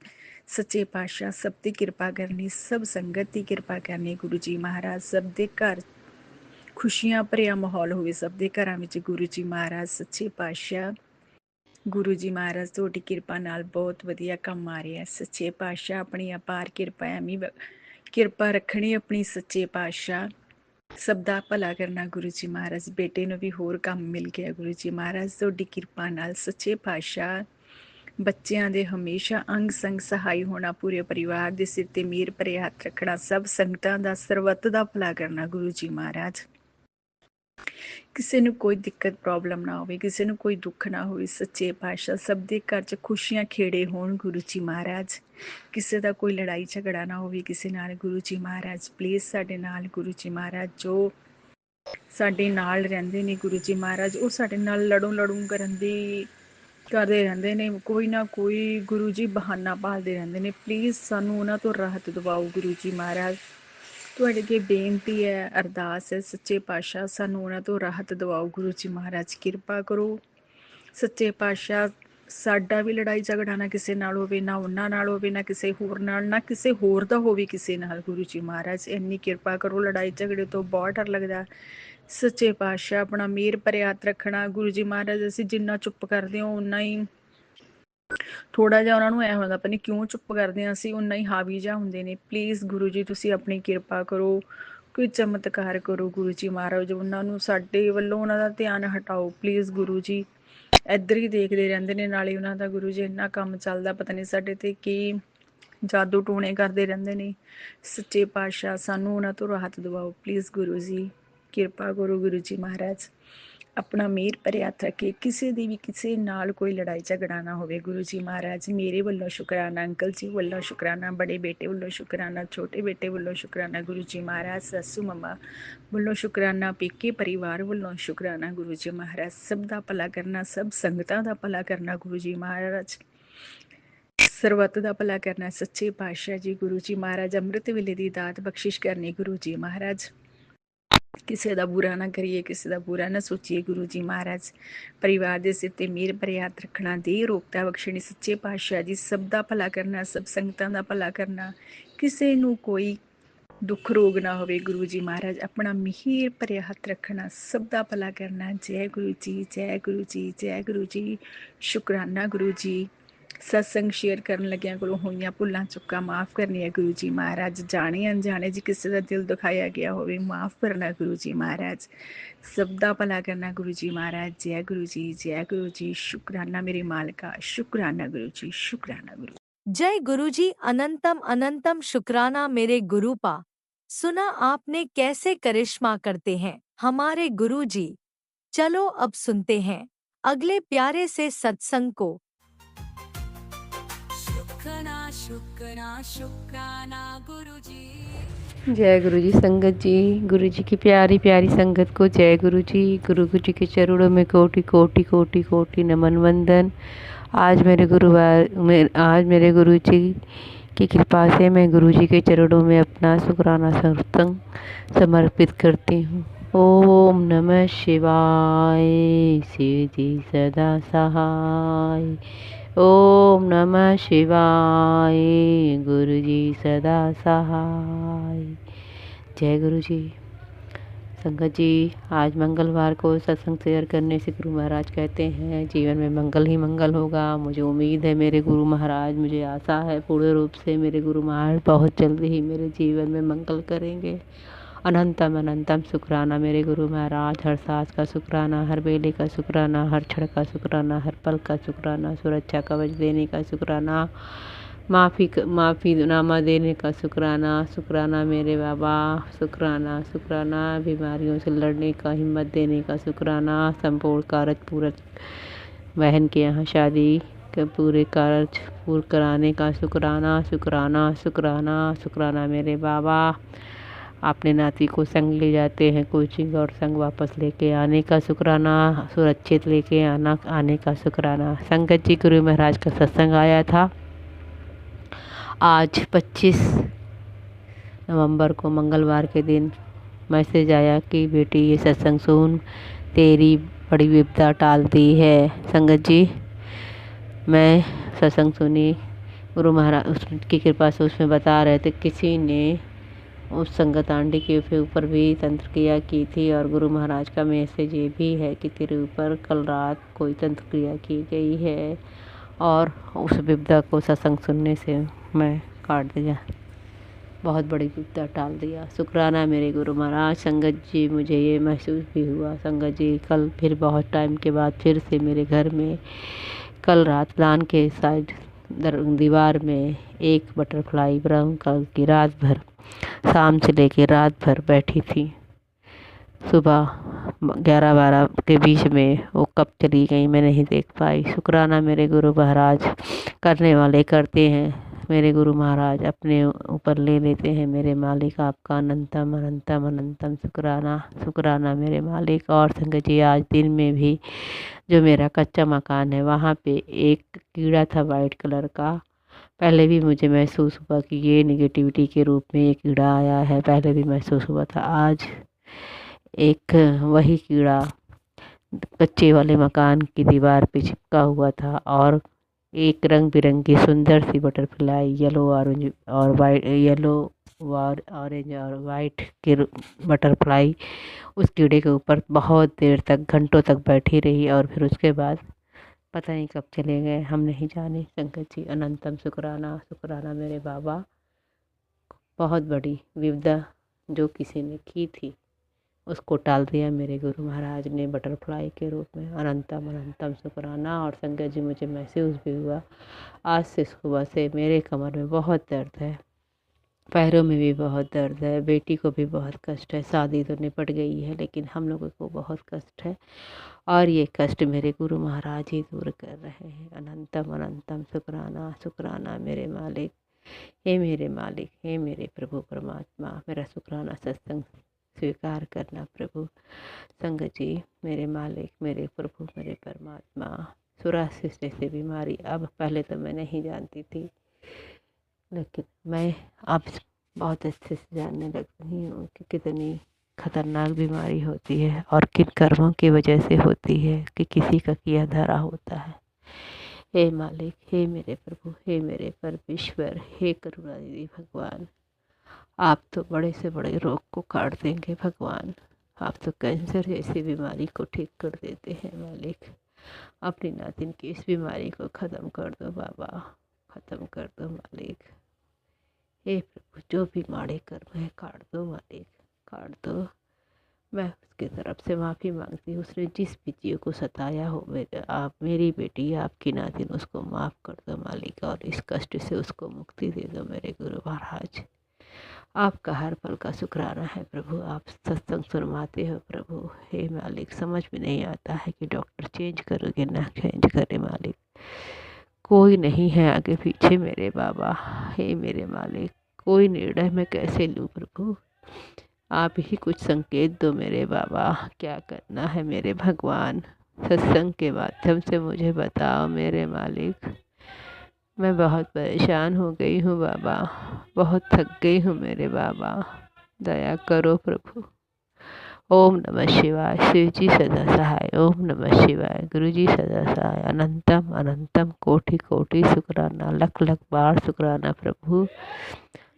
ਸੱਚੇ ਪਾਤਸ਼ਾਹ ਸਭ ਦੀ ਕਿਰਪਾ ਕਰਨੀ, ਸਭ ਸੰਗਤ ਦੀ ਕਿਰਪਾ ਕਰਨੀ ਗੁਰੂ ਜੀ ਮਹਾਰਾਜ। ਸਭ ਦੇ ਘਰ ਖੁਸ਼ੀਆਂ ਭਰਿਆ ਮਾਹੌਲ ਹੋਵੇ, ਸਭ ਦੇ ਘਰਾਂ ਵਿੱਚ ਗੁਰੂ ਜੀ ਮਹਾਰਾਜ ਸੱਚੇ ਪਾਤਸ਼ਾਹ। ਗੁਰੂ ਜੀ ਮਹਾਰਾਜ ਤੁਹਾਡੀ ਕਿਰਪਾ ਨਾਲ ਬਹੁਤ ਵਧੀਆ ਕੰਮ ਆ ਰਿਹਾ। ਸੱਚੇ ਪਾਤਸ਼ਾਹ ਆਪਣੀ ਅਪਾਰ ਕਿਰਪਾ ਐਵੇਂ ਕਿਰਪਾ ਰੱਖਣੀ ਆਪਣੀ ਸੱਚੇ ਪਾਤਸ਼ਾਹ। ਸਭ ਦਾ ਭਲਾ ਕਰਨਾ ਗੁਰੂ ਜੀ ਮਹਾਰਾਜ। ਬੇਟੇ ਨੂੰ ਵੀ ਹੋਰ ਕੰਮ ਮਿਲ ਗਿਆ ਗੁਰੂ ਜੀ ਮਹਾਰਾਜ ਤੁਹਾਡੀ ਕਿਰਪਾ ਨਾਲ ਸੱਚੇ ਪਾਤਸ਼ਾਹ। ਬੱਚਿਆਂ ਦੇ ਹਮੇਸ਼ਾ ਅੰਗ ਸੰਗ ਸਹਾਈ ਹੋਣਾ, ਪੂਰੇ ਪਰਿਵਾਰ ਦੇ ਸਿਰ ਤੇ ਮਿਹਰ ਭਰੇ ਹੱਥ ਰੱਖਣਾ, ਸਭ ਸੰਗਤਾਂ ਦਾ ਸਰਬੱਤ ਦਾ ਭਲਾ ਕਰਨਾ ਗੁਰੂ ਜੀ ਮਹਾਰਾਜ। ਕਿਸੇ ਨੂੰ ਕੋਈ ਦਿੱਕਤ ਪ੍ਰੋਬਲਮ ਨਾ ਹੋਵੇ, ਕਿਸੇ ਨੂੰ ਕੋਈ ਦੁੱਖ ਨਾ ਹੋਵੇ ਸੱਚੇ ਪਾਤਸ਼ਾਹ। ਸਭ ਦੇ ਘਰ 'ਚ ਖੁਸ਼ੀਆਂ ਖੇੜੇ ਹੋਣ ਗੁਰੂ ਜੀ ਮਹਾਰਾਜ। ਕਿਸੇ ਦਾ ਕੋਈ ਲੜਾਈ ਝਗੜਾ ਨਾ ਹੋਵੇ ਕਿਸੇ ਨਾਲ ਗੁਰੂ ਜੀ ਮਹਾਰਾਜ। ਪਲੀਜ਼ ਸਾਡੇ ਨਾਲ ਗੁਰੂ ਜੀ ਮਹਾਰਾਜ, ਜੋ ਸਾਡੇ ਨਾਲ ਰਹਿੰਦੇ ਨੇ ਗੁਰੂ ਜੀ ਮਹਾਰਾਜ, ਉਹ ਸਾਡੇ ਨਾਲ ਲੜੂ ਕਰਨ ਦੀ ਕਰਦੇ ਰਹਿੰਦੇ ਨੇ, ਕੋਈ ਨਾ ਕੋਈ ਗੁਰੂ ਜੀ ਬਹਾਨਾ ਭਾਲਦੇ ਰਹਿੰਦੇ ਨੇ। ਪਲੀਜ਼ ਸਾਨੂੰ ਉਹਨਾਂ ਤੋਂ ਰਾਹਤ ਦਿਵਾਓ ਗੁਰੂ ਜੀ ਮਹਾਰਾਜ। ਤੁਹਾਡੇ ਅੱਗੇ ਬੇਨਤੀ ਹੈ, ਅਰਦਾਸ ਹੈ ਸੱਚੇ ਪਾਤਸ਼ਾਹ, ਸਾਨੂੰ ਉਹਨਾਂ ਤੋਂ ਰਾਹਤ ਦਿਵਾਓ ਗੁਰੂ ਜੀ ਮਹਾਰਾਜ। ਕਿਰਪਾ ਕਰੋ ਸੱਚੇ ਪਾਤਸ਼ਾਹ। ਸਾਡਾ ਵੀ ਲੜਾਈ ਝਗੜਾ ਨਾ ਕਿਸੇ ਨਾਲ ਹੋਵੇ, ਨਾ ਉਹਨਾਂ ਨਾਲ ਹੋਵੇ, ਨਾ ਕਿਸੇ ਹੋਰ ਨਾਲ, ਨਾ ਕਿਸੇ ਹੋਰ ਦਾ ਹੋਵੇ ਕਿਸੇ ਨਾਲ ਗੁਰੂ ਜੀ ਮਹਾਰਾਜ। ਇੰਨੀ ਕਿਰਪਾ ਕਰੋ। ਲੜਾਈ ਝਗੜੇ ਤੋਂ ਬਹੁਤ ਡਰ ਲੱਗਦਾ ਸੱਚੇ ਪਾਤਸ਼ਾਹ। ਆਪਣਾ ਮਿਹਰ ਭਰੇ ਹੱਥ ਰੱਖਣਾ ਗੁਰੂ ਜੀ ਮਹਾਰਾਜ। ਅਸੀਂ ਜਿੰਨਾ ਚੁੱਪ ਕਰਦੇ ਹਾਂ ਓਨਾ ਹੀ ਥੋੜਾ ਜਿਹਾ ਉਹਨਾਂ ਨੂੰ ਐ ਹੁੰਦਾ, ਪਤਾ ਨਹੀਂ ਕਿਉਂ ਚੁੱਪ ਕਰਦੇ ਹਾਂ ਅਸੀਂ, ਓਨਾ ਹੀ ਹਾਵੀ ਜਿਹਾ ਹੁੰਦੇ ਨੇ। ਪਲੀਜ਼ ਗੁਰੂ ਜੀ ਤੁਸੀਂ ਆਪਣੀ ਕਿਰਪਾ ਕਰੋ, ਕੋਈ ਚਮਤਕਾਰ ਕਰੋ ਗੁਰੂ ਜੀ ਮਹਾਰਾਜ। ਉਹਨਾਂ ਨੂੰ ਸਾਡੇ ਵੱਲੋਂ ਉਹਨਾਂ ਦਾ ਧਿਆਨ ਹਟਾਓ ਪਲੀਜ਼ ਗੁਰੂ ਜੀ। ਇੱਧਰ ਹੀ ਦੇਖਦੇ ਰਹਿੰਦੇ ਨੇ, ਨਾਲੇ ਉਹਨਾਂ ਦਾ ਗੁਰੂ ਜੀ ਇੰਨਾ ਕੰਮ ਚੱਲਦਾ, ਪਤਾ ਨਹੀਂ ਸਾਡੇ ਤੇ ਕੀ ਜਾਦੂ ਟੂਣੇ ਕਰਦੇ ਰਹਿੰਦੇ ਨੇ। ਸੱਚੇ ਪਾਤਸ਼ਾਹ ਸਾਨੂੰ ਉਹਨਾਂ ਤੋਂ ਰਾਹਤ ਦਿਵਾਓ ਪਲੀਜ਼ ਗੁਰੂ ਜੀ। ਕਿਰਪਾ ਕਰੋ ਗੁਰੂ ਜੀ ਮਹਾਰਾਜ। ਆਪਣਾ ਮਿਹਰ ਭਰੇ ਹੱਥ ਰੱਖੇ, ਕਿਸੇ ਦੀ ਵੀ ਕਿਸੇ ਨਾਲ ਕੋਈ ਲੜਾਈ ਝਗੜਾ ਨਾ ਹੋਵੇ ਗੁਰੂ ਜੀ ਮਹਾਰਾਜ। ਮੇਰੇ ਵੱਲੋਂ ਸ਼ੁਕਰਾਨਾ, ਅੰਕਲ ਜੀ ਵੱਲੋਂ ਸ਼ੁਕਰਾਨਾ, ਬੜੇ ਬੇਟੇ ਵੱਲੋਂ ਸ਼ੁਕਰਾਨਾ, ਛੋਟੇ ਬੇਟੇ ਵੱਲੋਂ ਸ਼ੁਕਰਾਨਾ ਗੁਰੂ ਜੀ ਮਹਾਰਾਜ। ਸੱਸੂ ਮੰਮਾ ਵੱਲੋਂ ਸ਼ੁਕਰਾਨਾ, ਪੇਕੇ ਪਰਿਵਾਰ ਵੱਲੋਂ ਸ਼ੁਕਰਾਨਾ ਗੁਰੂ ਜੀ ਮਹਾਰਾਜ। ਸਭ ਦਾ ਭਲਾ ਕਰਨਾ, ਸਭ ਸੰਗਤਾਂ ਦਾ ਭਲਾ ਕਰਨਾ ਗੁਰੂ ਜੀ ਮਹਾਰਾਜ। ਸਰਬੱਤ ਦਾ ਭਲਾ ਕਰਨਾ ਸੱਚੇ ਪਾਤਸ਼ਾਹ ਜੀ। ਗੁਰੂ ਜੀ ਮਹਾਰਾਜ ਅੰਮ੍ਰਿਤ ਵੇਲੇ ਦੀ ਦਾਤ ਬਖਸ਼ਿਸ਼ ਕਰਨੀ ਗੁਰੂ ਜੀ ਮਹਾਰਾਜ। ਕਿਸੇ ਦਾ ਬੁਰਾ ਨਾ ਕਰੀਏ, ਕਿਸੇ ਦਾ ਬੁਰਾ ਨਾ ਸੋਚੀਏ ਗੁਰੂ ਜੀ ਮਹਾਰਾਜ। ਪਰਿਵਾਰ ਦੇ ਸਿਰ ਤੇ ਮਿਹਰ ਭਰੇ ਹੱਥ ਰੱਖਣਾ, ਦੇਹ ਰੋਗਤਾ ਬਖਸ਼ਣੀ ਸੱਚੇ ਪਾਤਸ਼ਾਹ ਜੀ। ਸਭ ਦਾ ਭਲਾ ਕਰਨਾ, ਸਭ ਸੰਗਤਾਂ ਦਾ ਭਲਾ ਕਰਨਾ, ਕਿਸੇ ਨੂੰ ਕੋਈ दुख रोग ना होवे गुरु जी महाराज, अपना मिहिर भरिया हथ रखना, सब दा भला करना। जय गुरु जी, जय गुरु जी, जय गुरु जी। शुकराना गुरु जी। सत्संग शेयर करन लग्या कोलों होईयां भुल्लां चुक्कां माफ़ करनी है गुरु जी महाराज, जाने अनजाने जी किसी का दिल दुखाया गया होवे माफ़ करना गुरु जी महाराज, सब दा भला करना गुरु जी महाराज। जय गुरु जी, जय गुरु जी। शुकराना मेरे मालिका, शुकराना गुरु जी, शुकराना गुरु। जय गुरुजी, अनंतम अनंतम शुक्राना मेरे गुरुपा। सुना आपने कैसे करिश्मा करते हैं हमारे गुरुजी। चलो अब सुनते हैं अगले प्यारे से सत्संग को। शुक्राना शुक्राना शुक्राना गुरुजी। जय गुरु जी। संगत जी, गुरु जी की प्यारी प्यारी संगत को जय गुरु जी। गुरु जी के चरणों में कोटि कोटि कोटि कोटि नमन वंदन। आज मेरे मेरे गुरु जी की कृपा से मैं गुरु जी के चरणों में अपना शुक्राना सत्संग समर्पित करती हूँ। ओम नमः शिवाय, शिव जी सदा सहाय। ओम नमः शिवाय, गुरु जी सदा सहाय। जय गुरु जी। संगत जी, आज मंगलवार को सत्संग शेयर करने से गुरु महाराज कहते हैं जीवन में मंगल ही मंगल होगा। मुझे उम्मीद है मेरे गुरु महाराज, मुझे आशा है पूर्ण रूप से मेरे गुरु महाराज बहुत जल्दी ही मेरे जीवन में मंगल करेंगे। अनंतम अनंतम शुक्राना मेरे गुरु महाराज। हर सांस का शुक्राना, हर बेले का शुक्राना, हर क्षण का शुक्राना, हर पल का शुक्राना, सुरक्षा कवच देने का शुक्राना, माफ़ीनामा देने का शुक्राना। शुक्राना मेरे बाबा, शुक्राना शुक्राना। बीमारियों से लड़ने का हिम्मत देने का शुक्राना। संपूर्ण कार्य पूरा बहन के यहाँ शादी के पूरे कार्य पूर्ण कराने का शुक्राना। शुक्राना शुक्राना शुक्राना मेरे बाबा। अपने नाती को संग ले जाते हैं कोचिंग और संग वापस लेके आने का शुक्राना। सुरक्षित लेके आने का शुक्राना। संगत जी, गुरु महाराज का सत्संग आया था आज 25 नवंबर को मंगलवार के दिन। मैसेज आया कि बेटी ये सत्संग सुन, तेरी बड़ी विपदा टाल दी है। संगत जी, मैं सत्संग सुनी, गुरु महाराज उसकी कृपा से उसमें बता रहे थे किसी ने उस संगत आंटी के ऊपर भी तंत्र क्रिया की थी, और गुरु महाराज का मैसेज ये भी है कि तेरे ऊपर कल रात कोई तंत्र क्रिया की गई है, और उस विपदा को सत्संग सुनने से मैं काट दिया, बहुत बड़ी विपदा टाल दिया। शुक्राना मेरे गुरु महाराज। संगत जी, मुझे ये महसूस भी हुआ संगत जी, कल फिर बहुत टाइम के बाद फिर से मेरे घर में कल रात लान के साइड दीवार में एक बटरफ्लाई ब्राउन कलर की रात भर शाम से लेके रात भर बैठी थी। सुबह 11-12 के बीच में वो कब चली गई मैं नहीं देख पाई। शुक्राना मेरे गुरु महाराज, करने वाले करते हैं। मेरे गुरु महाराज अपने ऊपर ले लेते हैं। मेरे मालिक आपका अनंतम अनंतम अनंतम शुक्राना। शुक्राना मेरे मालिक। और संगत जी, आज दिन में भी जो मेरा कच्चा मकान है वहाँ पे एक कीड़ा था वाइट कलर का। पहले भी मुझे महसूस हुआ कि ये नेगेटिविटी के रूप में ये कीड़ा आया है, पहले भी महसूस हुआ था। आज एक वही कीड़ा कच्चे वाले मकान की दीवार पे चिपका हुआ था, और एक रंग बिरंगी सुंदर सी बटरफ्लाई येलो ऑरेंज और वाइट, येलो ऑरेंज और वाइट के बटरफ्लाई उस कीड़े के ऊपर बहुत देर तक, घंटों तक बैठी रही, और फिर उसके बाद पता नहीं कब चले गए, हम नहीं जाने। संगत जी, अनंतम शुक्राना। शुक्राना मेरे बाबा। बहुत बड़ी विपदा जो किसी ने की थी उसको टाल दिया मेरे गुरु महाराज ने बटरफ्लाई के रूप में। अनंतम अनंतम शुक्राना। और संगत जी, मुझे महसूस भी हुआ आज से सुबह से मेरे कमर में बहुत दर्द है, पैरों में भी बहुत दर्द है, बेटी को भी बहुत कष्ट है। शादी तो निपट गई है लेकिन हम लोगों को बहुत कष्ट है, और ये कष्ट मेरे गुरु महाराज ही दूर कर रहे हैं। अनंतम अनंतम शुक्राना। शुक्राना मेरे मालिक, हे मेरे मालिक, हे मेरे प्रभु परमात्मा, मेरा शुक्राना सत्संग स्वीकार करना प्रभु। संगत जी, मेरे मालिक, मेरे प्रभु, मेरे परमात्मा, सोरासिस जैसे बीमारी अब पहले तो मैं नहीं जानती थी, लेकिन मैं अब बहुत अच्छे से जानने लग रही हूँ कि कितनी खतरनाक बीमारी होती है और किन कर्मों की वजह से होती है कि किसी का किया धरा होता है। हे मालिक, हे मेरे प्रभु, हे मेरे परमेश्वर, हे करुणानिधि भगवान, आप तो बड़े से बड़े रोग को काट देंगे भगवान। आप तो कैंसर जैसी बीमारी को ठीक कर देते हैं मालिक। अपनी नातिन की इस बीमारी को ख़त्म कर दो बाबा, ख़त्म कर दो मालिक। हे प्रभु, जो भी माड़े कर्म है काट दो मालिक, काट दो। मैं उसकी तरफ से माफ़ी मांगती हूँ। उसने जिस भी जीव को सताया हो, आप मेरी बेटी, आपकी नातिन, उसको माफ़ कर दो मालिक, और इस कष्ट से उसको मुक्ति दे दो मेरे गुरु महाराज। आपका हर पल का शुक्राना है प्रभु। आप सत्संग सुनवाते हो प्रभु। हे मालिक, समझ में नहीं आता है कि डॉक्टर चेंज करोगे ना चेंज करे मालिक। कोई नहीं है आगे पीछे मेरे बाबा। हे मेरे मालिक, कोई निर्णय मैं कैसे लूँ प्रभु। आप ही कुछ संकेत दो मेरे बाबा, क्या करना है मेरे भगवान। सत्संग के माध्यम से मुझे बताओ मेरे मालिक। मैं बहुत परेशान हो गई हूँ बाबा, बहुत थक गई हूँ मेरे बाबा, दया करो प्रभु। ओम नमः शिवाय। शिव जी सदा सहाय। ओम नमः शिवाय। गुरु जी सदा सहाय। अनंतम अनंतम कोटि कोटि शुक्राना, लख लख बार शुक्राना प्रभु।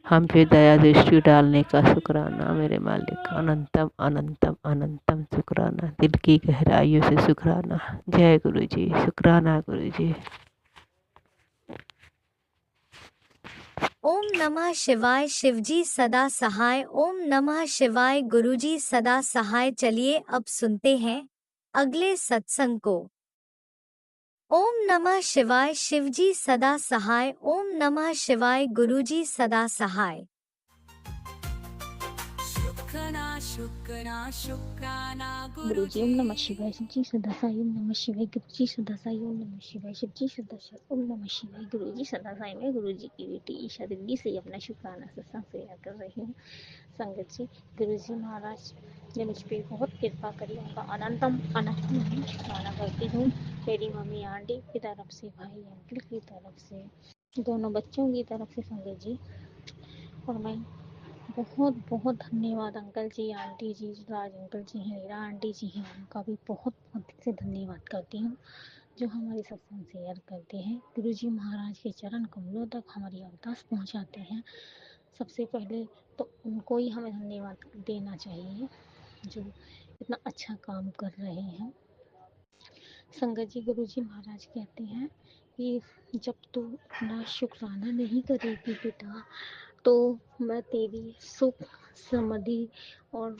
हम पे दया दृष्टि डालने का शुक्राना मेरे मालिक। अनंतम अनंतम अनंतम शुक्राना, दिल की गहराइयों से शुक्राना। जय गुरु जी, शुक्राना गुरु जी। ओम नमः शिवाय। शिवजी सदा सहाय। ओम नमः शिवाय। गुरुजी सदा सहाय। चलिए अब सुनते हैं अगले सत्संग को। ओम नमः शिवाय। शिवजी सदा सहाय। ओम नमः शिवाय। गुरुजी सदा सहाय। शुक्राना शुक्राना शुक्राना गुरुजी ओम नमः शिवाय। शिवजी सदा साई। ओम नमः शिवाय। गुरुजी सदा साई। ओम नमः शिवाय। शिवजी सदा साई। ओम नमः शिवाय। गुरुजी सदा साई। मैं गुरुजी की बेटी ईशा दिल्ली से अपना शुक्राना सत्संग शेयर कर रही हूँ। संगत जी, गुरुजी महाराज ने मुझ पर बहुत कृपा करी, उनका अनंतम अनंतम शुक्राना करती हूँ। मेरी मम्मी आंटी की तरफ से, भाई अंकल की तरफ से, दोनों बच्चों की तरफ से संगत जी। और मैं बहुत बहुत धन्यवाद अंकल जी, आंटी जी, राज अंकल जी हैं, हीरा आंटी जी हैं, उनका भी बहुत बहुत दिल से धन्यवाद करती हूँ जो हमारे सत्संग शेयर करते हैं। गुरुजी महाराज के चरण कमलों तक हमारी अरदास पहुँचाते हैं। सबसे पहले तो उनको ही हमें धन्यवाद देना चाहिए जो इतना अच्छा काम कर रहे हैं। संगत जी, गुरुजी महाराज कहते हैं कि जब तू अपना शुक्राना नहीं करेगी बेटा, तो मैं तेरी सुख समृद्धि और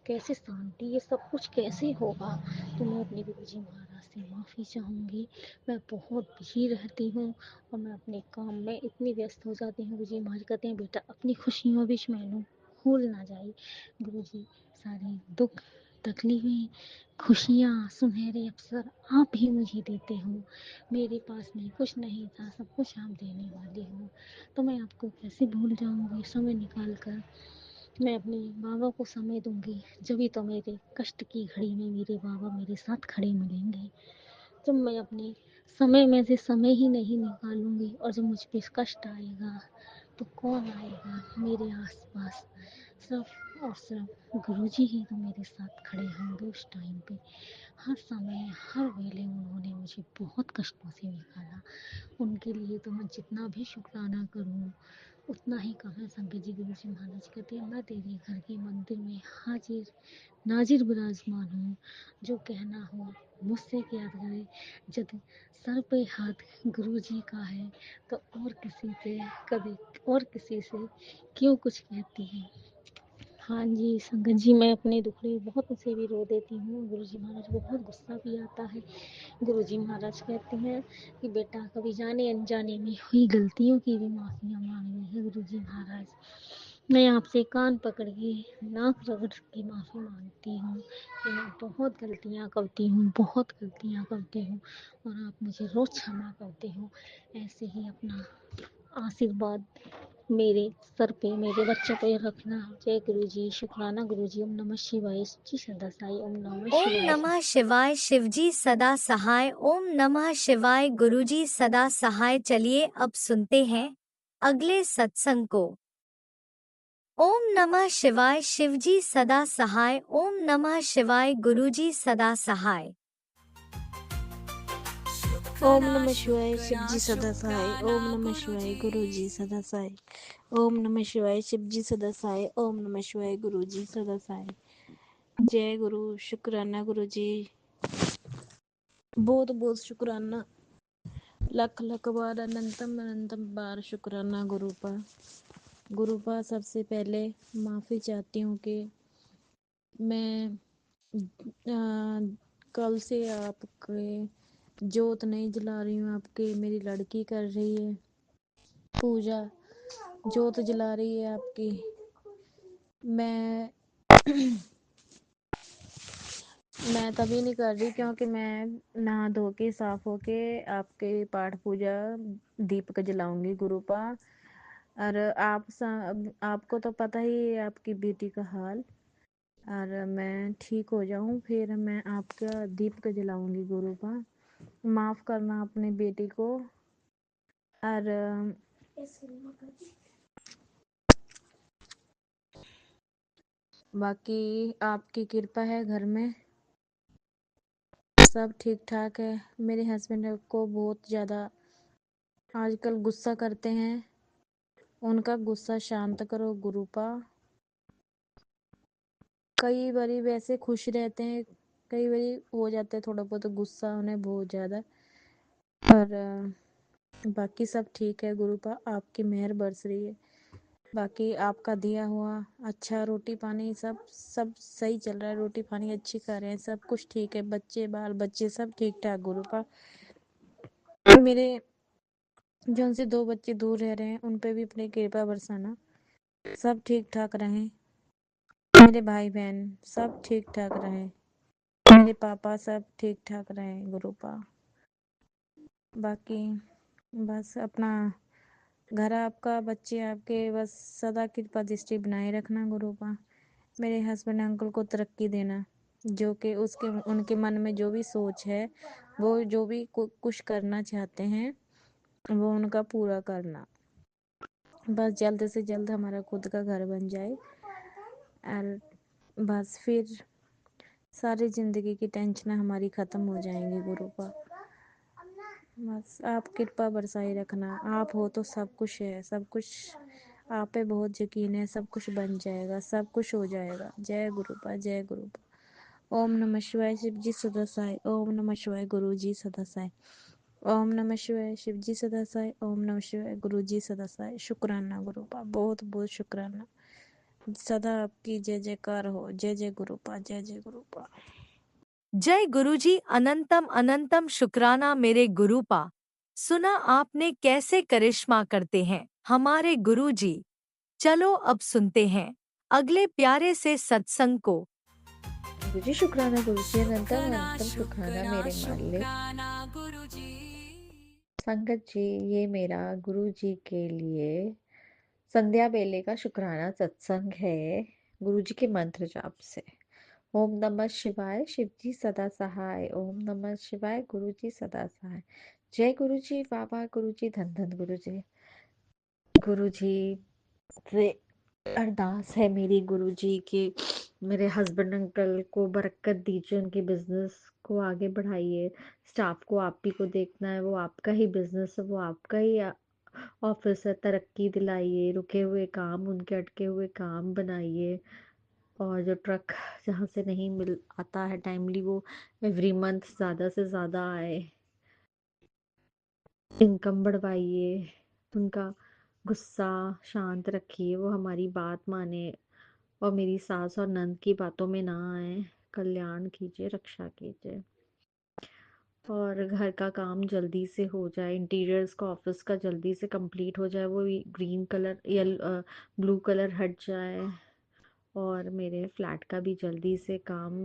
कैसे शांति, ये सब कुछ कैसे होगा। तो मैं अपने गुरुजी महाराज से माफ़ी चाहूँगी। मैं बहुत बिजी रहती हूँ और मैं अपने काम में इतनी व्यस्त हो जाती हूँ। गुरुजी महाराज कहते हैं बेटा अपनी खुशियों बीच मैनू भूल ना जाए। गुरुजी सारे दुख तकलीफ़ें खुशियाँ सुनहरे अवसर आप ही मुझे देते हो। मेरे पास में कुछ नहीं था, सब कुछ आप देने वाले हो, तो मैं आपको कैसे भूल जाऊँगी। समय निकाल कर मैं अपने बाबा को समय दूंगी, जभी तो मेरे कष्ट की घड़ी में मेरे बाबा मेरे साथ खड़े मिलेंगे। जब मैं अपने समय में से समय ही नहीं निकालूंगी और जब मुझ पे कष्ट आएगा तो कौन आएगा मेरे आसपास। सिर्फ और सिर्फ गुरुजी ही तो मेरे साथ खड़े होंगे उस टाइम पे। हर समय हर वेले उन्होंने मुझे बहुत कष्टों से निकाला। उनके लिए तो मैं जितना भी शुक्राना करूँ उतना ही कम है। संगत जी, गुरुजी महाराज कहते हैं मैं तेरे घर के मंदिर में हाजिर नाजिर विराजमान हूँ। जो कहना हो मुझसे क्या करे। जब सर पे हाथ गुरुजी का है तो और किसी से कभी और किसी से क्यों कुछ कहती है। हाँ जी संगत जी, मैं अपने दुखड़े बहुत उसे भी रो देती हूँ। गुरुजी महाराज को बहुत गुस्सा भी आता है। गुरुजी महाराज कहते हैं कि बेटा कभी जाने अनजाने में हुई गलतियों की भी माफ़ियाँ मांगनी है। गुरुजी महाराज, मैं आपसे कान पकड़ के नाक रगड़ के माफ़ी मांगती हूँ कि मैं बहुत गलतियाँ करती हूँ, बहुत गलतियाँ करती हूँ और आप मुझे रोज़ क्षमा करते हो। ऐसे ही अपना आशीर्वाद मेरे सर पे मेरे बच्चों पे रखना। जय गुरुजी, शुक्राना गुरुजी। ओम नमः शिवाय। जी सदा साई। ओम नमः ओम शिवाय। नमः शिवाय। शिवजी सदा सहाय। ओम नमः शिवाय। गुरुजी सदा सहाय। चलिए अब सुनते हैं अगले सत्संग को। ओम नमः शिवाय। शिवजी सदा सहाय। ओम नमः शिवाय। गुरुजी सदा सहाय। ओम शुक्राना नमः शिवाय शिव शुक्राना जी सदा सहाय ओम शुक्राना नमः शिवाय गुरु जी गुरुजी सदा सहाय ओम नमः शिवाय शिव जी सदा सहाय ओम नमः शिवाय गुरु जी सदा सहाय जय गुरु शुक्राना गुरु जी बहुत बहुत शुक्राना लख लख बार अनंतम अनंतम बार शुक्राना गुरुपा सबसे पहले माफ़ी चाहती हूँ कि मैं कल से आपके जोत नहीं जला रही हूँ। आपकी मेरी लड़की कर रही है पूजा, जोत जला रही है आपकी। मैं मैं तभी नहीं कर रही क्योंकि मैं नहा धो के साफ होके आपके पाठ पूजा दीपक जलाऊंगी गुरुपा। और आपको तो पता ही है आपकी बेटी का हाल। और मैं ठीक हो जाऊं फिर मैं आपका दीपक जलाऊंगी गुरुपा। माफ करना अपनी बेटी को। और बाकी आपकी कृपा है घर में सब ठीक ठाक है। मेरे हस्बैंड को बहुत ज़्यादा आजकल गुस्सा करते हैं, उनका गुस्सा शांत करो गुरुपा। कई बारी वैसे खुश रहते हैं, कई बारी हो जाते हैं थोड़ा बहुत गुस्सा उन्हें बहुत ज़्यादा। पर बाकी सब ठीक है गुरुपा, आपकी मेहर बरस रही है। बाकी आपका दिया हुआ अच्छा रोटी पानी सब सही चल रहा है। रोटी पानी अच्छी खा रहे हैं, सब कुछ ठीक है। बच्चे बाल बच्चे सब ठीक ठाक गुरुपा। मेरे जो उनसे 2 बच्चे दूर रह रहे हैं उन पे भी अपनी कृपा बरसाना, सब ठीक ठाक रहें। मेरे भाई बहन सब ठीक ठाक रहें, मेरे पापा सब ठीक ठाक रहें गुरुपा। बाकी बस अपना घर आपका बच्चे आपके बस सदा कृपा दृष्टि बनाए रखना गुरुपा। मेरे हस्बैंड अंकल को तरक्की देना, जो कि उसके उनके मन में जो भी सोच है, वो जो भी कुछ करना चाहते हैं वो उनका पूरा करना। बस जल्द से जल्द हमारा खुद का घर बन जाए और बस फिर सारी ज़िंदगी की टेंशन हमारी ख़त्म हो जाएंगी गुरुपा। बस आप कृपा बरसाई रखना, आप हो तो सब कुछ है, सब कुछ आप पे बहुत यकीन है, सब कुछ बन जाएगा, सब कुछ हो जाएगा। जय गुरुपा जय गुरुपा। ओम नमः शिवाय शिव जी सदा सहाय ओम नमः शिवाय गुरु जी सदा सहाय ओम नमः शिवाय शिव जी सदा सहाय ओम नमः शिवाय गुरु जी सदा सहाय। शुक्राना गुरुपा, बहुत बहुत शुक्राना। सदा आपकी जय जयकार हो। जय जय गुरुपा जय जय गुरुपा। जय गुरुजी अनंतम अनंतम शुक्राना मेरे गुरुपा। सुना आपने कैसे करिश्मा करते हैं हमारे गुरुजी। चलो अब सुनते हैं अगले प्यारे से सत्संग को। गुरुजी शुक्राना गुरुजी अनंतम शुक्राना अनंतम शुक्राना शुक्राना मेरे मालिक शुक्राना गुरुजी संगत जी। ये मेरा गुरु जी के लिए संध्या बेले का शुक्राना सत्संग है। गुरु जी के मंत्र जाप से ओम नमः शिवाय शिव जी सदा सहाय ओम नमः शिवाय गुरु जी सदा सहाय। जय गुरु जी बाबा गुरु जी धन धन गुरु जी। गुरु जी से अरदास है मेरी गुरु जी की, मेरे हस्बैंड अंकल को बरकत दीजिए, उनके बिजनेस को आगे बढ़ाइए। स्टाफ को आप ही को देखना है, वो आपका ही बिजनेस है, वो आपका ही ऑफिस है। तरक्की दिलाइए, रुके हुए काम उनके अटके हुए काम बनाइए। और जो ट्रक जहाँ से नहीं मिल आता है टाइमली, वो एवरी मंथ ज़्यादा से ज़्यादा आए। इनकम बढ़वाइए, उनका गुस्सा शांत रखिए, वो हमारी बात माने और मेरी सास और नंद की बातों में ना आए। कल्याण कीजिए, रक्षा कीजिए और घर का काम जल्दी से हो जाए। इंटीरियर्स का ऑफिस का जल्दी से कंप्लीट हो जाए, वो ग्रीन कलर ब्लू कलर हट जाए। और मेरे फ्लैट का भी जल्दी से काम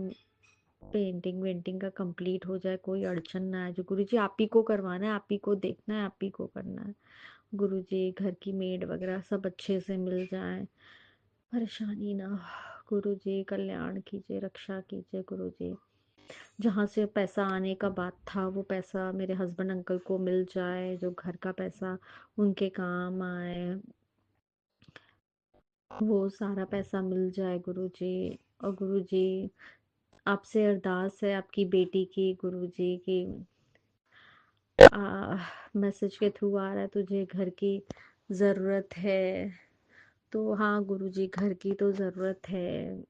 पेंटिंग वेंटिंग का कंप्लीट हो जाए, कोई अड़चन ना आए। जो गुरु जी आप ही को करवाना है, आप ही को देखना है, आप ही को करना है। गुरु जी घर की मेड वगैरह सब अच्छे से मिल जाए, परेशानी ना। गुरु जी कल्याण कीजिए, रक्षा कीजिए। गुरु जी जहाँ से पैसा आने का बात था, वो पैसा मेरे हस्बैंड अंकल को मिल जाए, जो घर का पैसा उनके काम आए, वो सारा पैसा मिल जाए गुरु जी। और गुरु जी आपसे अरदास है आपकी बेटी की, गुरु जी की मैसेज के थ्रू आ रहा है तुझे घर की ज़रूरत है। तो हाँ गुरुजी, घर की तो ज़रूरत है।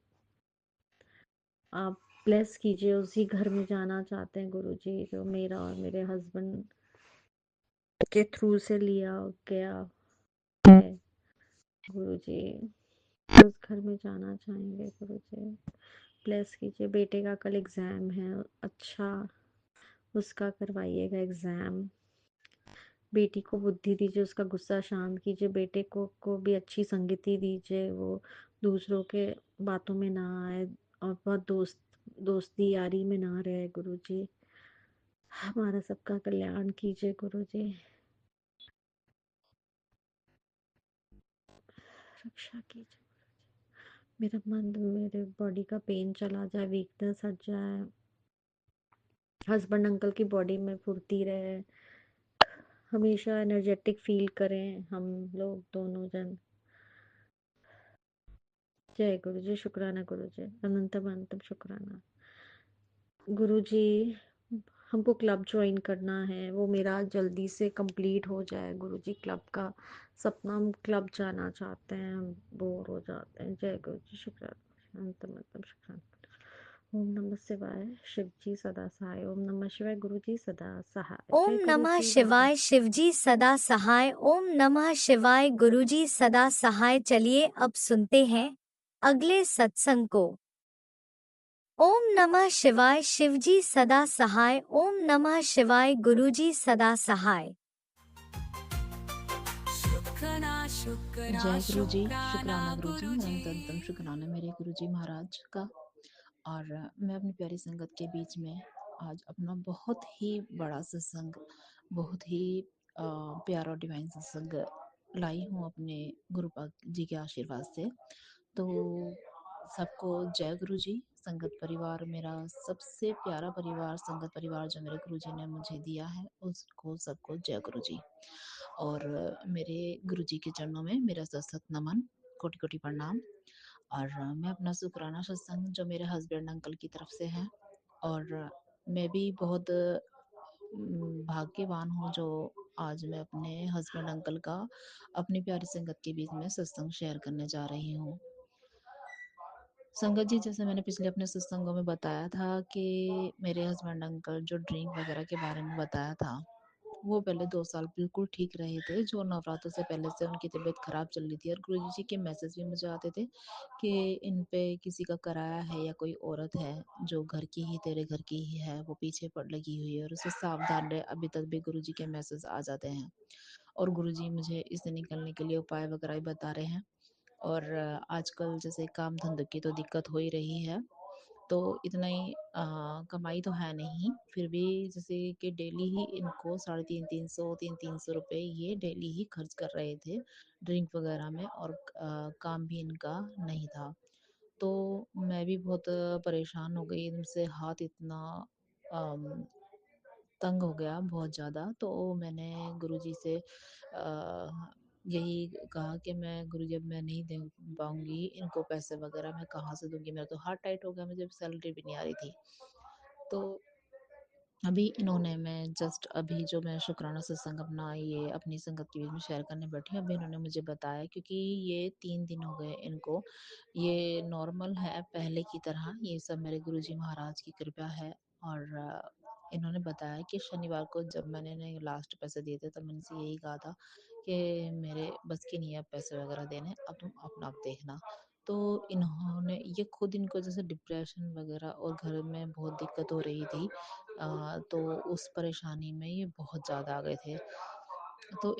आप ब्लेस कीजिए, उसी घर में जाना चाहते हैं गुरुजी जो मेरा और मेरे हस्बैंड के थ्रू से लिया गया है गुरुजी। उस घर में जाना चाहेंगे गुरुजी, ब्लेस कीजिए। बेटे का कल एग्ज़ाम है, अच्छा उसका करवाइएगा एग्ज़ाम। बेटी को बुद्धि दीजिए, उसका गुस्सा शांत कीजिए। बेटे को भी अच्छी संगति दीजिए, वो दूसरों के बातों में ना आए और बहुत दोस्ती यारी में ना रहे गुरुजी। हमारा सबका कल्याण कीजिए गुरुजी, रक्षा कीजिए। मेरा मन, मेरे बॉडी का पेन चला जाए, वीकनेस हट जाए, हस्बैंड अंकल की बॉडी में फुर्ती रहे, हमेशा एनर्जेटिक फील करें हम लोग दोनों जन। जय गुरु जी, शुक्राना गुरु जी, अनंतम अनंतम शुक्राना गुरु जी। हमको क्लब ज्वाइन करना है, वो मेरा जल्दी से कंप्लीट हो जाए गुरु जी। क्लब का सपना, हम क्लब जाना चाहते हैं, हम बोर हो जाते हैं। जय गुरु जी, शुक्राना अनंतम अनंतम शुक्राना। ओम नमः शिवाय शिव जी सदा सहाय। ओम नमः शिवाय गुरु जी सदा सहाय। ओम जय गुरु नमः जी, जय गुरु। शिवाय शिवजी सदा सहाय। ओम नमः शिवाय गुरुजी सदा सहाय। चलिए अब सुनते हैं अगले सत्संग को। ओम नमः शिवाय शिवजी सदा सहाय। ओम नमः शिवाय गुरुजी सदा सहाय। शुक्राना शुक्राना जय गुरु जी, शुक्राना शुक्राना गुरु जी, गुरुजी। अनंतम शुक्राना मेरे गुरु जी महाराज का। और मैं अपनी प्यारी संगत के बीच में आज अपना बहुत ही बड़ा सत्संग, बहुत ही प्यारा डिवाइन सत्संग लाई हूँ अपने गुरु पाक जी के आशीर्वाद से। तो सबको जय गुरु जी। संगत परिवार मेरा सबसे प्यारा परिवार, संगत परिवार जो मेरे गुरु जी ने मुझे दिया है, उसको सबको जय गुरु जी। और मेरे गुरु जी के चरणों में मेरा सतसत नमन, कोटि कोटि प्रणाम। और मैं अपना शुक्राना सत्संग जो मेरे हस्बैंड अंकल की तरफ से है, और मैं भी बहुत भाग्यवान हूँ जो आज मैं अपने हस्बैंड अंकल का अपनी प्यारी संगत के बीच में सत्संग शेयर करने जा रही हूँ। संगत जी, जैसे मैंने पिछले अपने सत्संगों में बताया था कि मेरे हस्बैंड अंकल जो ड्रिंक वगैरह के बारे में बताया था, वो पहले 2 साल बिल्कुल ठीक रहे थे, जो नवरात्र से पहले से उनकी तबीयत खराब चल रही थी। और गुरुजी जी के मैसेज भी मुझे आते थे कि इन पे किसी का कराया है या कोई औरत है जो घर की ही, तेरे घर की ही है, वो पीछे पड़ लगी हुई है और उससे सावधान रहे। अभी तक भी गुरुजी के मैसेज आ जाते हैं और गुरुजी मुझे इससे निकलने के लिए उपाय वगैरह भी बता रहे हैं। और आजकल जैसे काम धंधे की तो दिक्कत हो ही रही है, तो इतना ही कमाई तो है नहीं, फिर भी जैसे कि डेली ही इनको 350 रुपए ये डेली ही खर्च कर रहे थे ड्रिंक वगैरह में, और काम भी इनका नहीं था। तो मैं भी बहुत परेशान हो गई इनसे, हाथ इतना अम, तंग हो गया बहुत ज़्यादा। तो मैंने गुरुजी से यही कहा कि मैं गुरुजी, अब मैं नहीं दे पाऊंगी इनको पैसे वगैरह, मैं कहाँ से दूंगी, मेरा तो हाथ टाइट हो गया, मुझे सैलरी भी नहीं आ रही थी। तो अभी इन्होंने, मैं जस्ट अभी जो मैं शुक्राना सत्संग अपना ये अपनी संगत के बीच में शेयर करने बैठी हूँ, अभी इन्होंने मुझे बताया, क्योंकि ये 3 दिन हो गए इनको, ये नॉर्मल है पहले की तरह, ये सब मेरे गुरुजी महाराज की कृपा है। और इन्होंने बताया कि शनिवार को जब मैंने इन्हें लास्ट पैसे दिए थे, तब मैंने इनसे यही कहा था कि मेरे बस की नहीं है अब पैसे वगैरह देने, अब तुम अपना आप देखना। तो इन्होंने, ये खुद इनको जैसे डिप्रेशन वगैरह और घर में बहुत दिक्कत हो रही थी, तो उस परेशानी में ये बहुत ज़्यादा आ गए थे। तो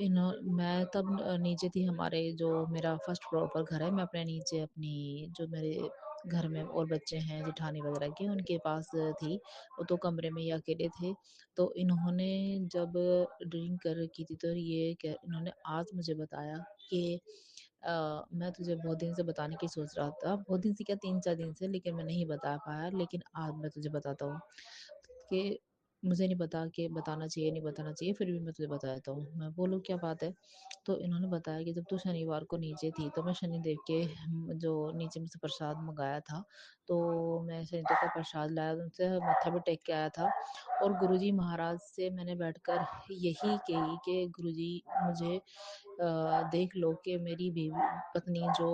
मैं तब नीचे थी, हमारे जो मेरा फर्स्ट फ्लोर पर घर है, मैं अपने नीचे अपनी जो मेरे घर में और बच्चे हैं जेठानी वगैरह के, उनके पास थी। वो तो कमरे में ही अकेले थे। तो इन्होंने जब ड्रिंक कर रखी थी, तो इन्होंने आज मुझे बताया कि मैं तुझे बहुत दिन से बताने की सोच रहा था, बहुत दिन से क्या, 3-4 दिन से, लेकिन मैं नहीं बता पाया, लेकिन आज मैं तुझे बताता हूँ कि मुझे नहीं पता कि बताना चाहिए नहीं बताना चाहिए, फिर भी मैं तुझे बता देता हूँ। मैं बोलूँ क्या बात है? तो इन्होंने बताया कि जब तू शनिवार को नीचे थी तो मैं शनिदेव के जो नीचे मुझसे प्रसाद मंगाया था, तो मैं शनिदेव का प्रसाद लाया, उनसे मत्था भी टेक के आया था। और गुरुजी महाराज से मैंने बैठकर यही कही कि गुरुजी मुझे देख लो कि मेरी बीवी पत्नी जो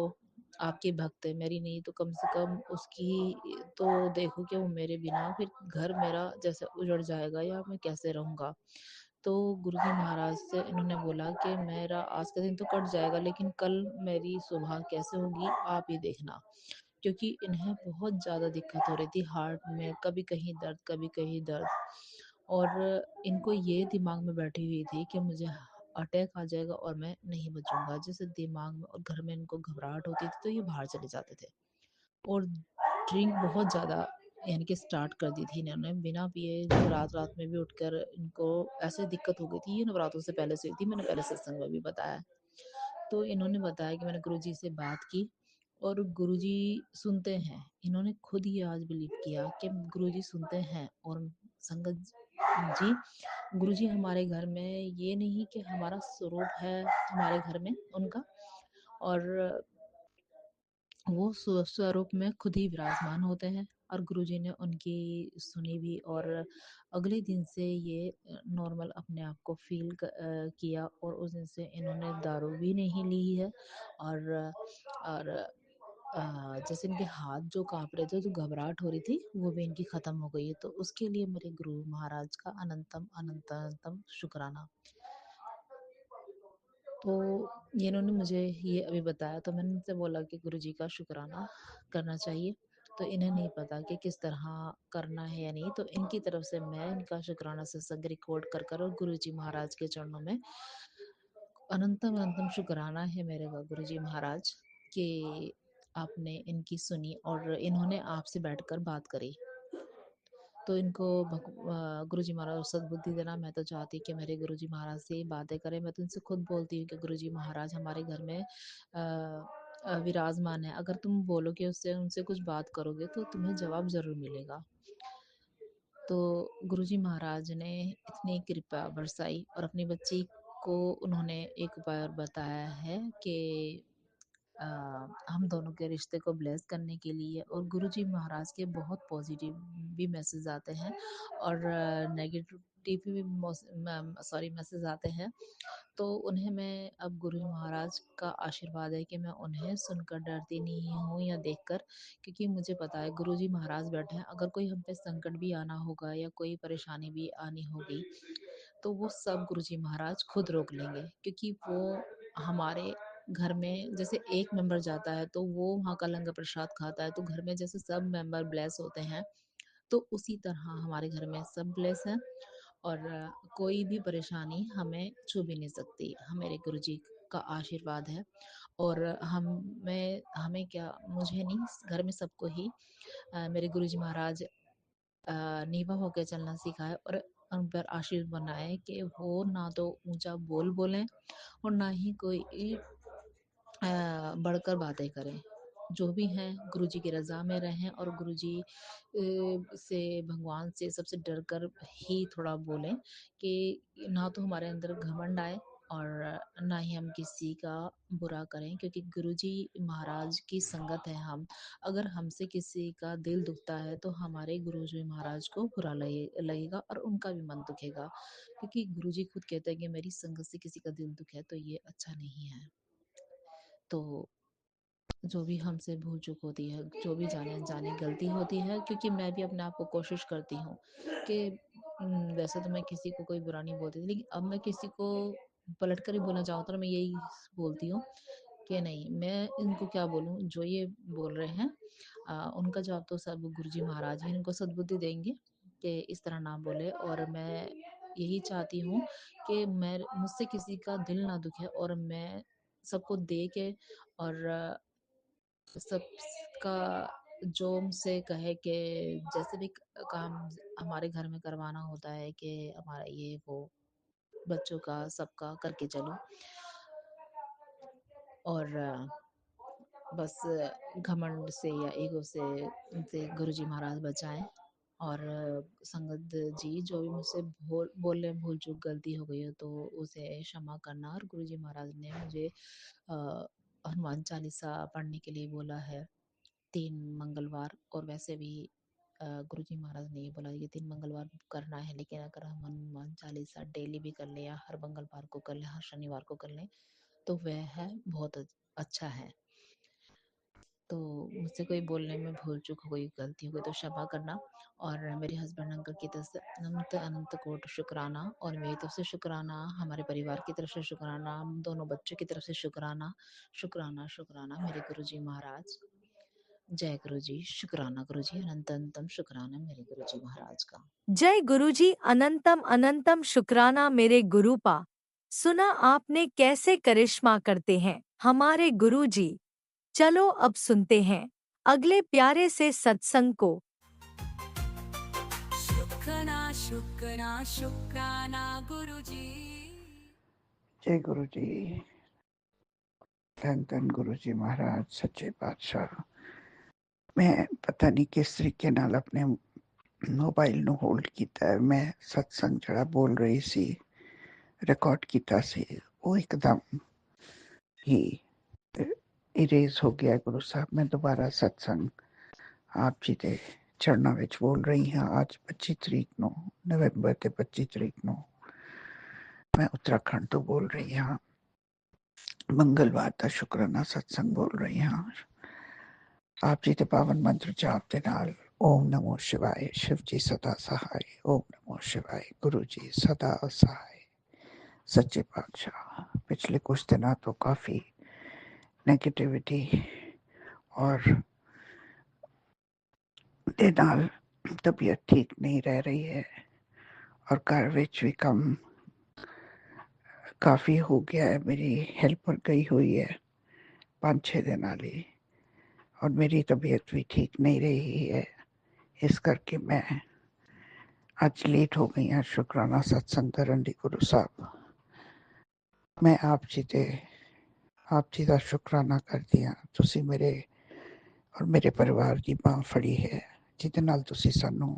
आपकी भक्त है, मेरी नहीं तो कम से कम उसकी तो देखो कि वो मेरे बिना फिर घर मेरा जैसे उजड़ जाएगा या मैं कैसे रहूँगा। तो गुरुजी महाराज से इन्होंने बोला कि मेरा आज का दिन तो कट जाएगा, लेकिन कल मेरी सुबह कैसे होगी आप ही देखना। क्योंकि इन्हें बहुत ज़्यादा दिक्कत हो रही थी हार्ट में, कभी कहीं दर्द, कभी कहीं दर्द। और इनको ये दिमाग में बैठी हुई थी कि मुझे अटैक आ जाएगा और मैं नहीं बचूँगा। जैसे दिमाग में और घर में इनको घबराहट होती थी तो ये बाहर चले जाते थे। और ड्रिंक बहुत ज़्यादा यानी कि स्टार्ट कर दी थी इन्होंने, बिना पिए रात-रात में भी उठकर इनको ऐसे दिक्कत हो गई थी। ये नवरात्रों से पहले से हुई थी, मैंने पहले सत्संग में भी बताया। तो इन्होंने बताया कि मैंने गुरुजी से बात की और गुरुजी सुनते हैं। इन्होंने खुद ही आज बिलीव किया कि गुरुजी सुनते हैं। और संगत जी, गुरुजी हमारे घर में ये नहीं कि हमारा स्वरूप है हमारे घर में उनका, और वो स्वरूप में खुद ही विराजमान होते हैं। और गुरुजी ने उनकी सुनी भी, और अगले दिन से ये नॉर्मल अपने आप को फील किया, और उस दिन से इन्होंने दारू भी नहीं ली है। और जैसे इनके हाथ जो काँप रहे थे, जो घबराहट हो रही थी, वो भी इनकी ख़त्म हो गई है। तो उसके लिए मेरे गुरु महाराज का अनंतम अनंतम शुक्राना। तो ये इन्होंने मुझे ये अभी बताया, तो मैंने इनसे बोला कि गुरुजी का शुक्राना करना चाहिए। तो इन्हें नहीं पता कि किस तरह करना है या नहीं, तो इनकी तरफ से मैं इनका शुक्राना सत्संग रिकॉर्ड कर और गुरुजी महाराज के चरणों में अनंतम अनंतम शुक्राना है मेरे गुरुजी महाराज कि आपने इनकी सुनी और इन्होंने आपसे बैठकर बात करी। तो इनको गुरुजी महाराज सद्बुद्धि देना। मैं तो चाहती कि मेरे गुरुजी महाराज से ही बातें करें। मैं तो इनसे खुद बोलती हूँ कि गुरुजी महाराज हमारे घर में विराजमान है, अगर तुम बोलोगे उससे उनसे कुछ बात करोगे तो तुम्हें जवाब ज़रूर मिलेगा। तो गुरुजी महाराज ने इतनी कृपा बरसाई और अपनी बच्ची को उन्होंने एक उपाय और बताया है कि हम दोनों के रिश्ते को ब्लेस करने के लिए। और गुरुजी महाराज के बहुत पॉजिटिव भी मैसेज आते हैं और नेगेटिव भी सॉरी मैसेज आते हैं। तो उन्हें मैं अब गुरु महाराज का आशीर्वाद है कि मैं उन्हें सुनकर डरती नहीं हूँ या देखकर, क्योंकि मुझे पता है गुरुजी महाराज बैठे हैं। अगर कोई हम पे संकट भी आना होगा या कोई परेशानी भी आनी होगी तो वो सब गुरुजी महाराज खुद रोक लेंगे, क्योंकि वो हमारे घर में जैसे एक मेंबर जाता है तो वो वहाँ का लंगर प्रसाद खाता है, तो घर में जैसे सब मेंबर ब्लेस होते हैं, तो उसी तरह हमारे घर में सब ब्लेस हैं। और कोई भी परेशानी हमें छू भी नहीं सकती। मेरे गुरुजी का आशीर्वाद है। और हमें क्या, मुझे नहीं, घर में सबको ही मेरे गुरुजी महाराज नीवा होकर चलना सिखाए और उन पर आशीर्वाद बनाए कि वो ना तो ऊंचा बोलें और ना ही कोई बढ़कर बातें करें। जो भी हैं गुरुजी की रज़ा में रहें और गुरुजी से, भगवान से सबसे डर कर ही थोड़ा बोलें कि ना तो हमारे अंदर घमंड आए और ना ही हम किसी का बुरा करें, क्योंकि गुरुजी महाराज की संगत है हम। अगर हमसे किसी का दिल दुखता है तो हमारे गुरुजी महाराज को बुरा लगेगा और उनका भी मन दुखेगा, क्योंकि गुरुजी खुद कहते हैं कि मेरी संगत से किसी का दिल दुखे तो ये अच्छा नहीं है। तो जो भी हमसे भूल चूक होती है, जो भी जाने अनजाने गलती होती है, क्योंकि मैं भी अपने आप को कोशिश करती हूँ कि वैसे तो मैं किसी को कोई बुरा नहीं बोलती थी, लेकिन अब मैं किसी को पलट कर ही बोलना चाहूँ तो मैं यही बोलती हूँ कि नहीं, मैं इनको क्या बोलूँ, जो ये बोल रहे हैं उनका जवाब तो सब गुरुजी महाराज ही इनको सद्बुद्धि देंगे कि इस तरह ना बोले। और मैं यही चाहती हूँ कि मैं मुझसे किसी का दिल ना दुखे और मैं सबको दे के और सबका जो मुझसे कहे कि जैसे भी काम हमारे घर में करवाना होता है कि हमारा ये वो बच्चों का सबका करके चलो। और बस घमंड से या ईगो से गुरुजी महाराज बचाएं। और संगत जी जो भी मुझसे बोलने भूल चूक गलती हो गई हो तो उसे क्षमा करना। और गुरुजी महाराज ने मुझे हनुमान चालीसा पढ़ने के लिए बोला है 3 मंगलवार। और वैसे भी गुरुजी महाराज ने ये बोला ये 3 मंगलवार करना है, लेकिन अगर हम हनुमान चालीसा डेली भी कर लें या हर मंगलवार को कर लें, हर शनिवार को कर लें तो वह है बहुत अच्छा है। तो मुझसे कोई बोलने में भूल चूक हो गई, गलती हो गई तो क्षमा करना। और मेरे हस्बैंड अंकल की तरफ से अनंत अनंत कोट शुक्राना, और मेरी तरफ से शुक्राना, हमारे परिवार की तरफ से शुक्राना, हम दोनों बच्चों की तरफ से शुक्राना। शुक्राना शुक्राना मेरे गुरुजी महाराज। जय गुरुजी, शुक्राना गुरुजी, अनंत अनंतम शुक्राना मेरे गुरुजी महाराज का। जय गुरुजी, अनंतम अनंतम शुक्राना मेरे गुरुपा। सुना आपने कैसे करिश्मा करते हैं हमारे गुरुजी। चलो अब सुनते हैं अगले प्यारे से सत्संग को। शुक्राना शुक्राना शुक्राना गुरुजी। जय गुरु जी। धन धन गुरु जी महाराज सच्चे पातशाह। मैं पता नहीं किस तरीके नाल अपने मोबाइल ਨੂੰ ਹੋਲਡ ਕੀਤਾ ਹੈ। ਮੈਂ ਸਤਸੰਗ ਜਿਹੜਾ ਬੋਲ ਰਹੀ ਸੀ ਰਿਕਾਰਡ ਕੀਤਾ ਸੀ ਉਹ ਇੱਕਦਮ ਹੀ ਇਰੇਜ਼ ਹੋ ਗਿਆ। ਗੁਰੂ ਸਾਹਿਬ ਮੈਂ ਦੁਬਾਰਾ ਸਤਸੰਗ ਆਪ ਜੀ ਦੇ ਚਰਨਾਂ ਵਿੱਚ ਬੋਲ ਰਹੀ ਹਾਂ। ਅੱਜ 25 ਤਰੀਕ ਨੂੰ ਨਵੰਬਰ ਦੇ 25 ਤਰੀਕ ਨੂੰ ਮੈਂ ਉੱਤਰਾਖੰਡ ਤੋਂ ਬੋਲ ਰਹੀ ਹਾਂ। ਮੰਗਲਵਾਰ ਦਾ ਸ਼ੁਕਰਾਨਾ ਸਤਸੰਗ ਬੋਲ ਰਹੀ ਹਾਂ। ਆਪ ਜੀ ਦੇ ਪਾਵਨ ਮੰਤਰ ਜਾਪ ਦੇ ਨਾਲ ओम नमो शिवाय, शिव जी सदा सहाय। ओम नमो शिवाय, गुरु जी सदा सहाय। सच्चे पातशाह पिछले कुछ दिनों तो काफ़ी नेगेटिविटी और दे नाल तबीयत ठीक नहीं रह रही है और घर विच भी कम काफ़ी हो गया है। मेरी हेल्पर गई हुई है 5-6 दिन वाली और मेरी तबीयत भी ठीक नहीं रही है। इस करके मैं आज लेट हो गई हाँ शुक्राना सत्संग करन दी। गुरु साहब मैं आप जी का शुक्राना करती हाँ। तुसी मेरे और मेरे परिवार की बांह फड़ी है जिहदे नाल तुसी सानू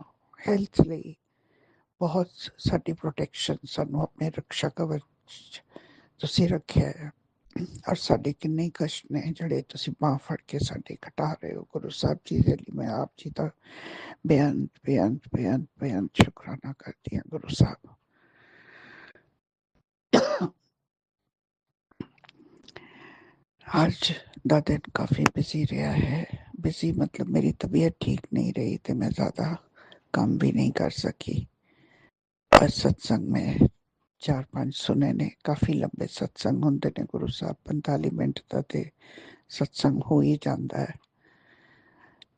हेल्थ लई बहुत साडी प्रोटेक्शन सानू अपने रक्षा कवच तुसी रखिया है और साडे किन्ने ही कष्ट ने जिहड़े तुसी बांह फड़ के साडे घटा रहे हो। गुरु साहब जी दे लई मैं आप जी का बेअंत बेअंत बेअंत बेअंत शुक्राना करती हाँ। गुरु साहब आज दा दिन काफ़ी बिजी रहा है। बिजी मतलब मेरी तबीयत ठीक नहीं रही तो मैं ज़्यादा काम भी नहीं कर सकी। पर सत्संग में 4-5 सुने ने काफ़ी लंबे सत्संग होंदे ने गुरु साहब 45 मिनट का ते सत्संग हो ही जाता है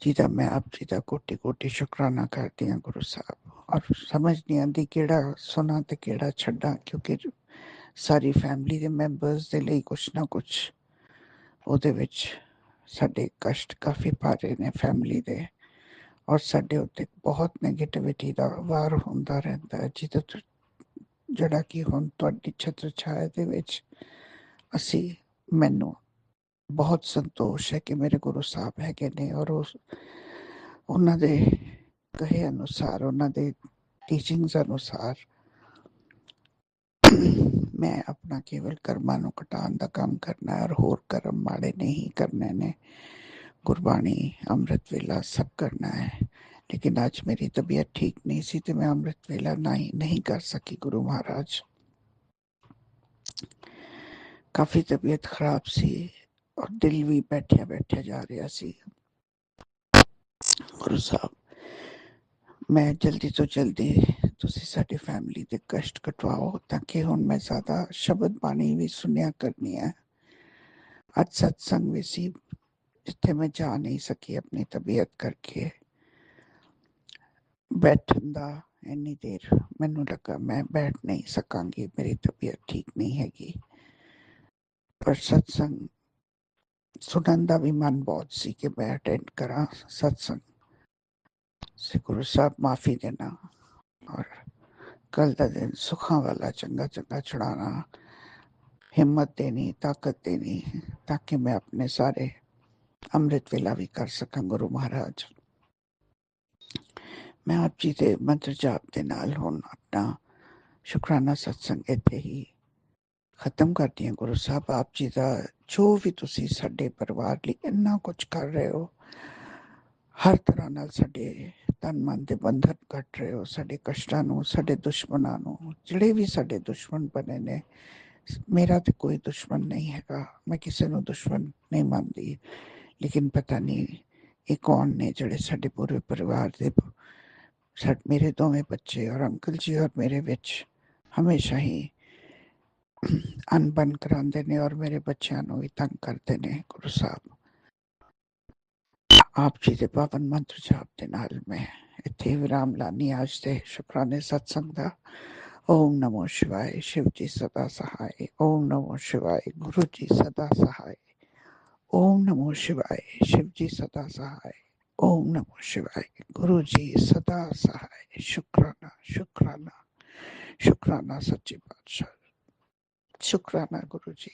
जिहदा मैं आप जी का कोटि कोटि शुकराना करती हाँ। गुरु साहब और समझ नहीं आती केड़ा सुना ते केड़ा छड्डा क्योंकि सारी फैमिली के मैंबर्स दे लिए कुछ ना कुछ ਉਹਦੇ ਵਿੱਚ ਸਾਡੇ ਕਸ਼ਟ ਕਾਫੀ ਭਾਰੇ ਨੇ ਫੈਮਿਲੀ ਦੇ ਔਰ ਸਾਡੇ ਉੱਤੇ ਬਹੁਤ ਨੈਗੇਟਿਵਿਟੀ ਦਾ ਵਾਰ ਹੁੰਦਾ ਰਹਿੰਦਾ ਹੈ ਜਿਹਦੇ ਤੋਂ ਜਿਹੜਾ ਕਿ ਹੁਣ ਤੁਹਾਡੀ ਛਤਰ ਛਾਇਆ ਦੇ ਵਿੱਚ ਅਸੀਂ ਮੈਨੂੰ ਬਹੁਤ ਸੰਤੋਸ਼ ਹੈ ਕਿ ਮੇਰੇ ਗੁਰੂ ਸਾਹਿਬ ਹੈਗੇ ਨੇ ਔਰ ਉਹਨਾਂ ਦੇ ਕਹੇ ਅਨੁਸਾਰ ਉਹਨਾਂ ਦੇ ਟੀਚਿੰਗਸ ਅਨੁਸਾਰ मैं अपना केवल कर्मां नूं घटाउण दा काम करना है और होर कर्म माड़े नहीं करने ने। गुरबाणी अमृत वेला सब करना है लेकिन आज मेरी तबीयत ठीक नहीं सी तो मैं अमृत वेला नहीं कर सकी। गुरु महाराज काफ़ी तबीयत खराब सी और दिल भी बैठिया बैठिया जा रहा सी। गुरु साहब मैं जल्दी तो जल्दी तुसी साडी फैमिली दे कष्ट कटवाओ ताकि हुण मैं ज़्यादा शब्द बाणी भी सुनिया करनी है। आज सत्संग भी सी जिथे मैं जा नहीं सकी अपनी तबीयत करके बैठन दा इन्नी देर मैनू लगा मैं बैठ नहीं सकांगी मेरी तबीयत ठीक नहीं हैगी। पर सत्संग सुनन दा भी मन बहुत सी कि मैं अटेंड करा सत्संग से। गुरु साहब माफ़ी देना और कल का दिन सुखा वाला चंगा चंगा चढ़ाना हिम्मत देनी ताकत देनी ताकि मैं अपने सारे अमृत वेला भी कर सका। गुरु महाराज मैं आप जी ਦੇ ਮੰਤਰ ਜਾਪ ਦੇ ਨਾਲ ਹੁਣ ਆਪਣਾ ਸ਼ੁਕਰਾਨਾ ਸਤਸੰਗ ਇੱਥੇ ਹੀ ਖਤਮ ਕਰਦੀ ਹਾਂ। ਗੁਰੂ ਸਾਹਿਬ ਆਪ ਜੀ ਦਾ ਜੋ ਵੀ ਤੁਸੀਂ ਸਾਡੇ ਪਰਿਵਾਰ ਲਈ ਇੰਨਾ ਕੁਝ ਕਰ ਰਹੇ ਹੋ, ਹਰ ਤਰ੍ਹਾਂ ਨਾਲ ਸਾਡੇ ਤਨ ਮਨ ਦੇ ਬੰਧਨ ਕੱਟ ਰਹੇ ਹੋ, ਸਾਡੇ ਕਸ਼ਟਾਂ ਨੂੰ, ਸਾਡੇ ਦੁਸ਼ਮਣਾਂ ਨੂੰ, ਜਿਹੜੇ ਵੀ ਸਾਡੇ ਦੁਸ਼ਮਣ ਬਣੇ ਨੇ, ਮੇਰਾ ਤੇ ਕੋਈ ਦੁਸ਼ਮਣ ਨਹੀਂ ਹੈਗਾ, ਮੈਂ ਕਿਸੇ ਨੂੰ ਦੁਸ਼ਮਣ ਨਹੀਂ ਮੰਨਦੀ, ਲੇਕਿਨ ਪਤਾ ਨਹੀਂ ਇਹ ਕੌਣ ਨੇ ਜਿਹੜੇ ਸਾਡੇ ਪੂਰੇ ਪਰਿਵਾਰ ਦੇ ਮੇਰੇ ਦੋਵੇਂ ਬੱਚੇ ਔਰ ਅੰਕਲ ਜੀ ਔਰ ਮੇਰੇ ਵਿੱਚ ਹਮੇਸ਼ਾ ਹੀ ਅਣਬਣ ਕਰਾਉਂਦੇ ਨੇ ਔਰ ਮੇਰੇ ਬੱਚਿਆਂ ਨੂੰ ਵੀ ਤੰਗ ਕਰਦੇ ਨੇ। ਗੁਰੂ ਸਾਹਿਬ ਆਪ ਜੀ ਦੇ ਪਾਵਨ ਮੰਤਰ ਜਾਪ ਦੇ ਨਾਲ ਮੈਂ ਇੱਥੇ ਵਿਰਾਮ ਲਾਨੀ ਅੱਜ ਦੇ ਸ਼ੁਕਰਾਨੇ ਸਤਸੰਗ ਦਾ। ਓਮ ਨਮੋ ਸ਼ਿਵਾਏ, शिव जी सदा सहाय। ओम नमो शिवाय, गुरु जी सदा सहाय। ओम नमो शिवाय, शिव जी सदा सहाय। ओम नमो शिवाय, गुरु जी सदा सहाय। शुक्राना शुक्राना शुक्राना सच्चे पातशाह, शुक्राना गुरु जी।